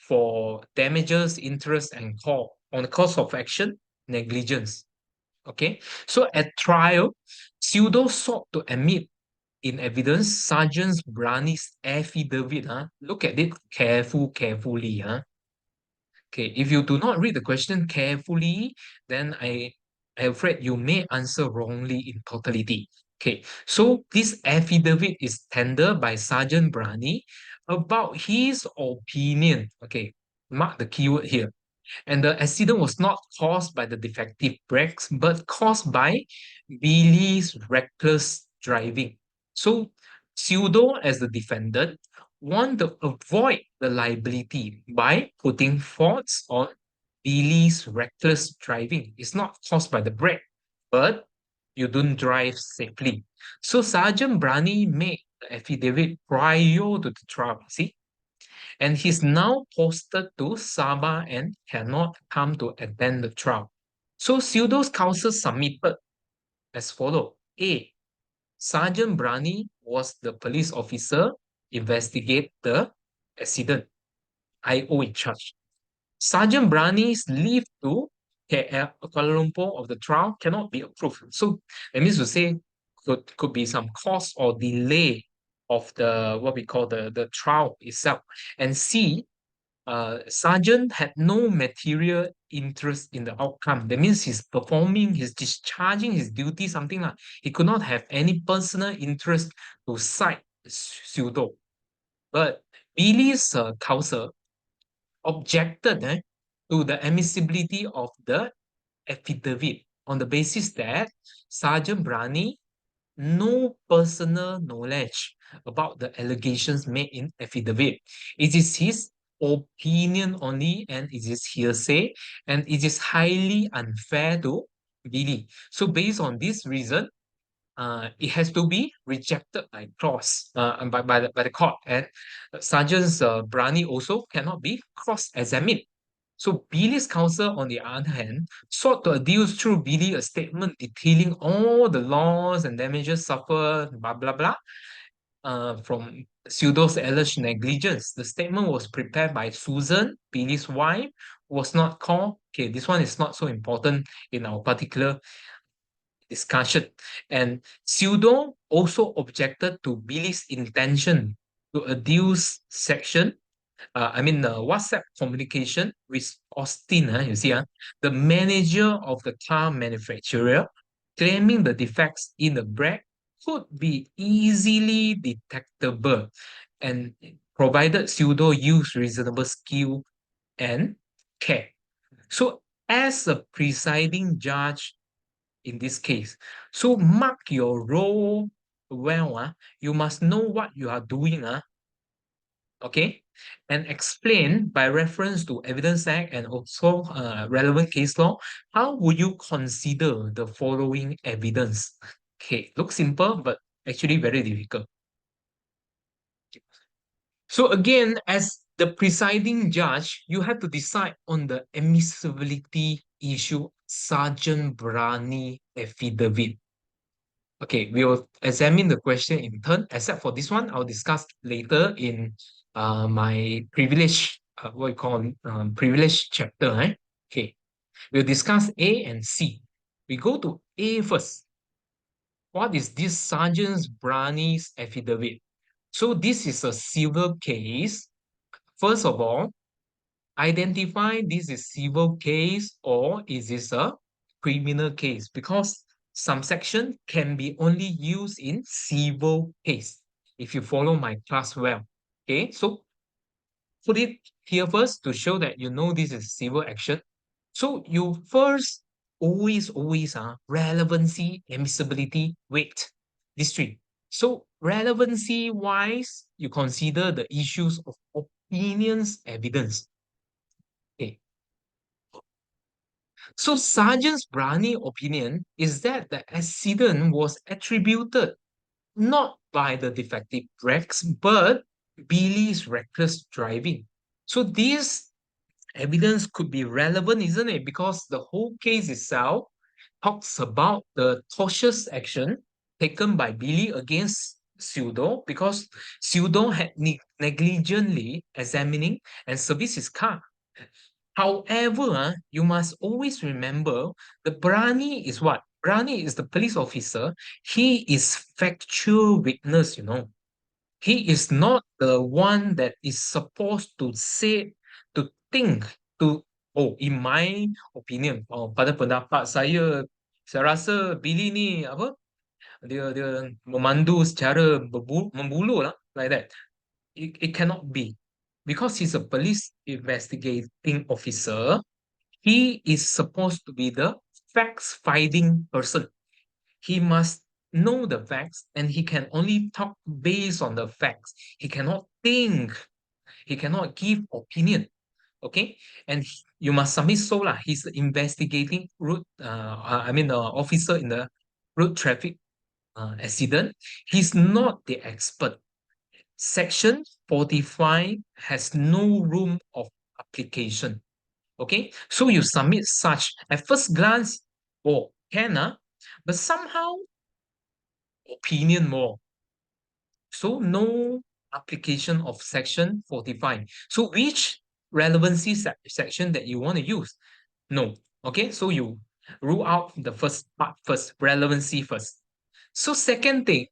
for damages, interest, and call on the cause of action, negligence. Okay, so at trial, Pseudo sought to admit in evidence Sergeant Brani's affidavit. Look at it carefully. Okay, if you do not read the question carefully, then I'm afraid you may answer wrongly in totality. Okay, so this affidavit is tendered by Sergeant Brani about his opinion. Okay, mark the keyword here. And the accident was not caused by the defective brakes, but caused by Billy's reckless driving. So, Pseudo, as the defendant, want to avoid the liability by putting faults on Billy's reckless driving. It's not caused by the brake, but you don't drive safely. So, Sergeant Brani made the affidavit prior to the trial. See, and he's now posted to Sabah and cannot come to attend the trial. So Pseudo's counsel submitted as follows. A. Sergeant Brani was the police officer investigate the accident. IO in charge. Sergeant Brani's leave to KL, Kuala Lumpur of the trial cannot be approved. So that means to say could be some cost or delay of the what we call the trial itself. And C, Sergeant had no material interest in the outcome. That means he's discharging his duty, something like he could not have any personal interest to cite Pseudo. But Billy's counsel objected to the admissibility of the affidavit on the basis that Sergeant Brani no personal knowledge about the allegations made in affidavit. It is his opinion only and it is hearsay and it is highly unfair to Billy. So based on this reason, it has to be rejected by clause by the court, and Sergeant Brani also cannot be cross-examined. So Billy's counsel, on the other hand, sought to adduce through Billy a statement detailing all the loss and damages suffered, blah blah blah, from Pseudo's alleged negligence. The statement was prepared by Susan, Billy's wife, was not called. Okay, this one is not so important in our particular discussion. And Pseudo also objected to Billy's intention to adduce section, WhatsApp communication with Austin, the manager of the car manufacturer, claiming the defects in the brake could be easily detectable and provided Pseudo use reasonable skill and care. So as a presiding judge in this case, so mark your role well, you must know what you are doing, okay, and explain by reference to Evidence Act and also relevant case law, how would you consider the following evidence? Okay, looks simple, but actually very difficult. So again, as the presiding judge, you have to decide on the admissibility issue, Sergeant Brani affidavit. Okay, we will examine the question in turn, except for this one, I'll discuss later in my privilege, what you call privilege chapter. Okay, we'll discuss A and C. We go to A first. What is this Sergeant Brani's affidavit? So this is a civil case. First of all, identify this is civil case or is this a criminal case, because some section can be only used in civil case if you follow my class well. Okay, so put it here first to show that you know this is civil action. So you first always relevancy, admissibility, weight, these three. So relevancy-wise, you consider the issues of opinions evidence. Okay. So Sergeant Brani opinion is that the accident was attributed not by the defective brakes, but Billy's reckless driving. So this evidence could be relevant, isn't it? Because the whole case itself talks about the cautious action taken by Billy against Pseudo because Pseudo had negligently examining and serviced his car. However, you must always remember the Brani is what? Brani is the police officer. He is factual witness, He is not the one that is supposed to say, to think, to, oh, in my opinion, pada pendapat saya rasa Billy ni apa? Dia memandu secara membulu lah, like that. It cannot be. Because he's a police investigating officer, he is supposed to be the facts-finding person. He must know the facts and he can only talk based on the facts. He cannot think. He cannot give opinion. Okay, and you must submit so lah. He's the investigating route. Officer in the road traffic accident. He's not the expert. Section 45 has no room of application. Okay, so you submit such at first glance, oh, but somehow opinion more. So no application of section 45. So which relevancy section that you want to use? No. Okay, so you rule out the first part first, relevancy first. So second thing,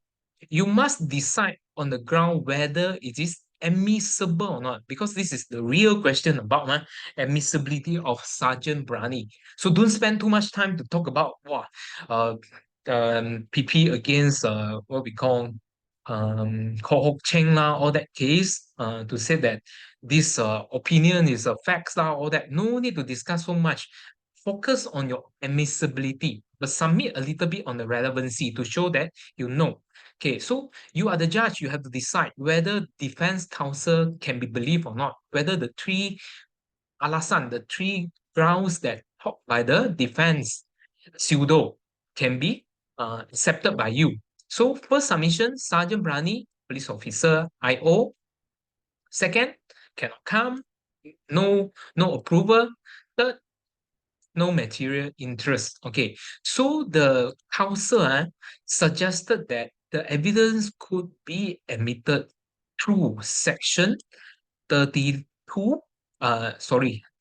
you must decide on the ground whether it is admissible or not, because this is the real question about admissibility of Sergeant Brani. So don't spend too much time to talk about PP against what we call Ko Hok Cheng lah, all that case, to say that this opinion is a facts lah, all that. No need to discuss so much. Focus on your admissibility, but submit a little bit on the relevancy to show that you know. Okay, so you are the judge. You have to decide whether defense counsel can be believed or not, whether the three alasan, the three grounds that talked by the defense pseudo can be accepted by you. So first submission, Sergeant Brani, police officer, IO. Second, cannot come, no approval. Third, no material interest. Okay, so the counsel suggested that the evidence could be admitted through section 32,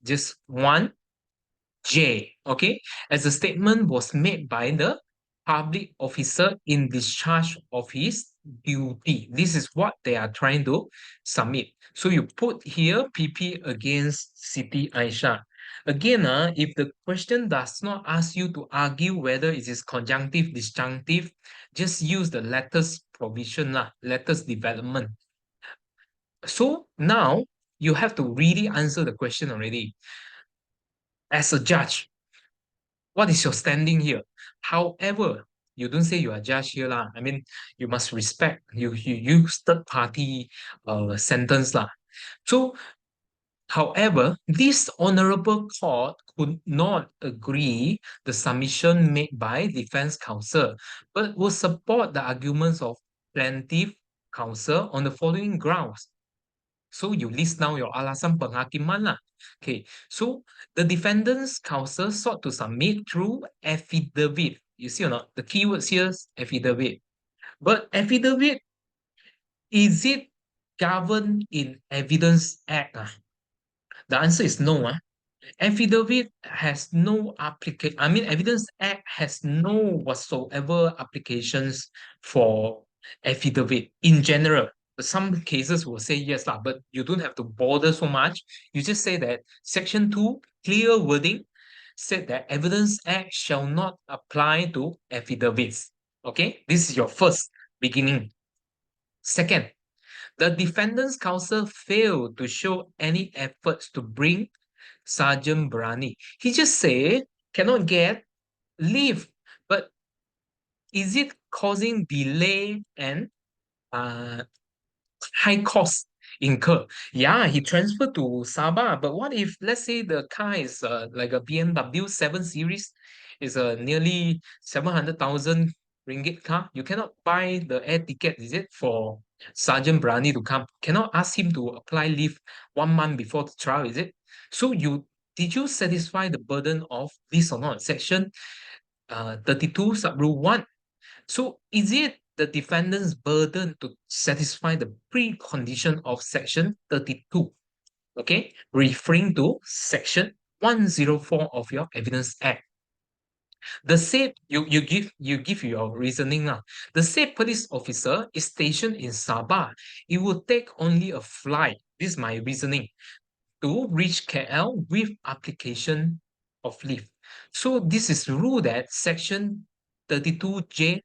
just 1J, okay, as a statement was made by the public officer in discharge of his duty. This is what they are trying to submit. So you put here PP against Siti Aisha. Again, if the question does not ask you to argue whether it is conjunctive, disjunctive, just use the letters provision, letters development. So now you have to really answer the question already. As a judge, what is your standing here? However, you don't say you are judge here lah. I mean, you must respect. You use third party sentence lah. So, however, this honorable court could not agree the submission made by defense counsel, but will support the arguments of plaintiff counsel on the following grounds. So you list down your alasan penghakiman lah. Okay, so the defendant's counsel sought to submit through affidavit. You see or not? The keywords here is affidavit. But affidavit, is it governed in Evidence Act? The answer is no. Affidavit has no application. I mean, Evidence Act has no whatsoever applications for affidavit in general. Some cases will say yes, but you don't have to bother so much. You just say that Section 2, clear wording, said that Evidence Act shall not apply to affidavits. Okay, this is your first beginning. Second, the defendant's counsel failed to show any efforts to bring Sergeant Brani. He just say cannot get leave, but is it causing delay and uh, high cost incur. Yeah, he transferred to Sabah, but what if, let's say, the car is like a BMW 7 Series, is a nearly 700,000 ringgit car? You cannot buy the air ticket, is it, for Sergeant Brani to come? Cannot ask him to apply leave 1 month before the trial, is it? So did you satisfy the burden of this or not? Section 32 sub rule 1. So is it the defendant's burden to satisfy the precondition of section 32? Okay, referring to section 104 of your Evidence Act. The said you give your reasoning now. The said police officer is stationed in Sabah. It will take only a flight. This is my reasoning to reach KL with application of leave. So this is rule that section 32J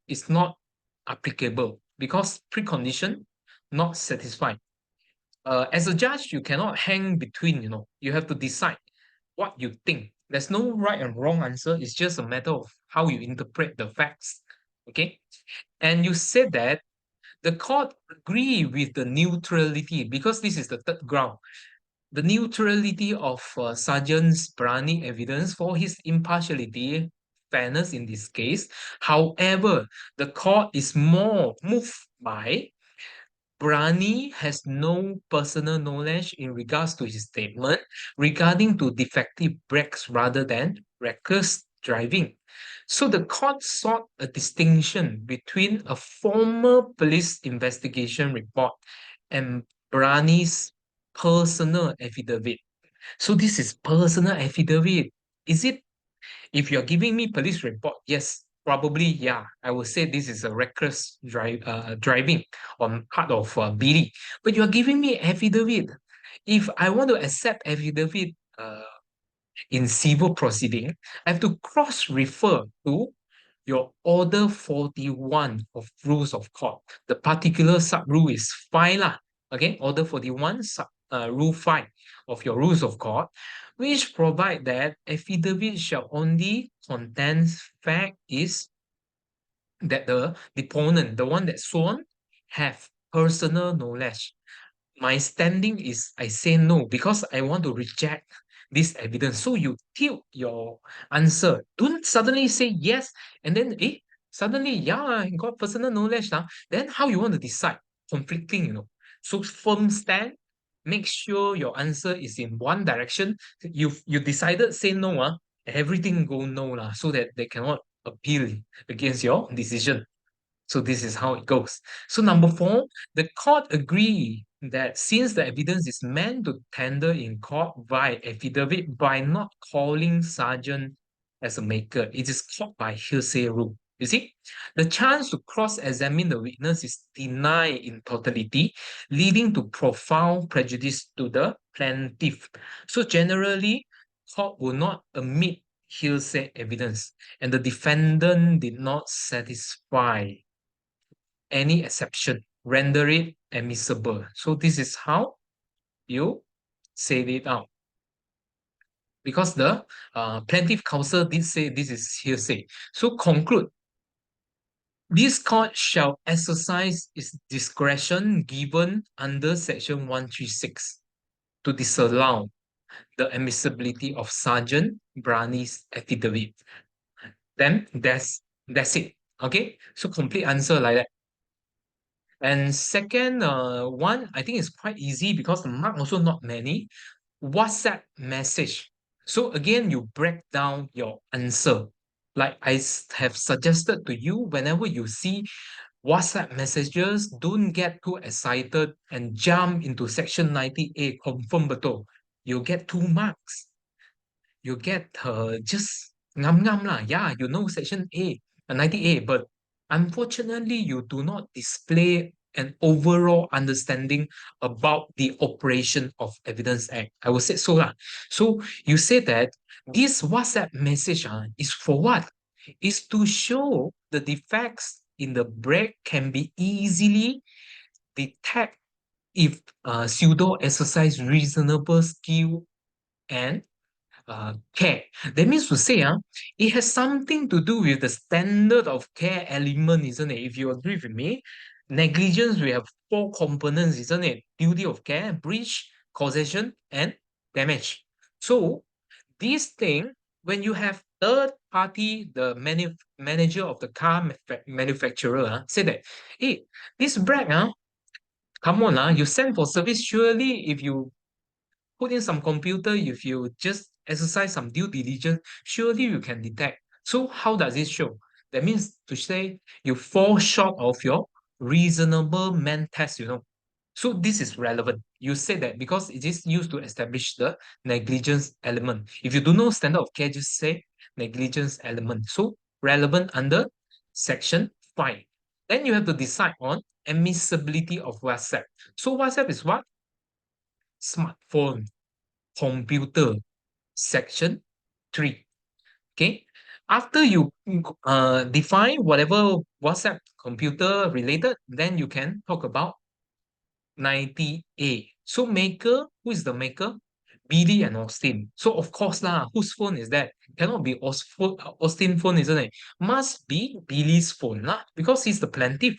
is not applicable because precondition not satisfied. As a judge, you cannot hang between, you have to decide what you think. There's no right and wrong answer. It's just a matter of how you interpret the facts. Okay. And you said that the court agree with the neutrality because this is the third ground, the neutrality of Sergeant's Brani evidence for his impartiality, fairness in this case. However, the court is more moved by Brani has no personal knowledge in regards to his statement regarding to defective brakes rather than reckless driving. So the court sought a distinction between a former police investigation report and Brani's personal affidavit. So this is personal affidavit. Is it, if you're giving me police report, yes, probably, yeah, I would say this is a reckless driving on part of Billy. But you're giving me affidavit. If I want to accept affidavit in civil proceeding, I have to cross-refer to your Order 41 of Rules of Court. The particular sub-rule is 5 lah. Okay, Order 41, Rule 5 of your Rules of Court, which provide that affidavit shall only contain fact is that the deponent, the one that sworn, have personal knowledge. My standing is I say no because I want to reject this evidence. So you tilt your answer. Don't suddenly say yes and then suddenly yeah, I got personal knowledge now. Then how you want to decide? Conflicting. So firm stand. Make sure your answer is in one direction. You decided say no, everything go no lah, so that they cannot appeal against your decision. So this is how it goes. So number 4, the court agree that since the evidence is meant to tender in court by affidavit by not calling sergeant as a maker, it is called by hearsay rule. You see, the chance to cross-examine the witness is denied in totality, leading to profound prejudice to the plaintiff. So generally, court will not admit hearsay evidence, and the defendant did not satisfy any exception, render it admissible. So this is how you say it out. Because the plaintiff counsel did say this is hearsay. So conclude, this court shall exercise its discretion given under section 136 to disallow the admissibility of Sergeant Brani's affidavit. Then that's it. Okay, so complete answer like that. And second one, I think it's quite easy because the mark also not many. WhatsApp message. So again, you break down your answer. Like I have suggested to you, whenever you see WhatsApp messages, don't get too excited and jump into section 90A, confirm betul. You'll get 2 marks. You get just ngam lah. Yeah, you know section 90A, but unfortunately, you do not display an overall understanding about the operation of Evidence Act. I will say so lah. So you say that this WhatsApp message is for what? Is to show the defects in the brake can be easily detected if pseudo exercise reasonable skill and care. That means to say, it has something to do with the standard of care element, isn't it? If you agree with me, negligence, we have four components, isn't it? Duty of care, breach, causation, and damage. So this thing, when you have third party, the manager of the car manufacturer, say that, hey, this brake, come on, you send for service. Surely, if you put in some computer, if you just exercise some due diligence, surely you can detect. So how does it show? That means to say you fall short of your reasonable man test. So this is relevant. You say that because it is used to establish the negligence element. If you do know standard of care, just say negligence element. So relevant under section 5. Then you have to decide on admissibility of WhatsApp. So WhatsApp is what? Smartphone, computer, section 3. Okay. After you define whatever WhatsApp computer related, then you can talk about 90A. So maker, who is the maker? Billy and Austin. So of course lah, whose phone is that? Cannot be Austin phone, isn't it? Must be Billy's phone lah, because he's the plaintiff.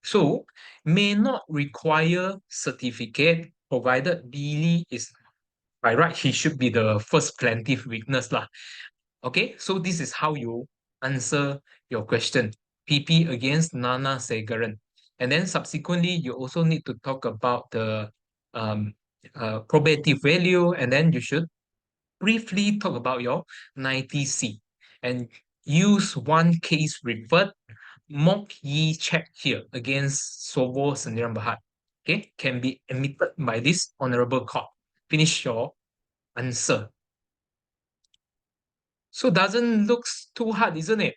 So may not require certificate provided Billy is by right, he should be the first plaintiff witness lah. Okay, so this is how you answer your question. PP against Nana Sagaran. And then subsequently, you also need to talk about the um, probative value, and then you should briefly talk about your 90C and use one case referred Mok Yi check here against Sobo Sendirian Berhad. Okay, can be admitted by this honorable court. Finish your answer. So doesn't look too hard, isn't it?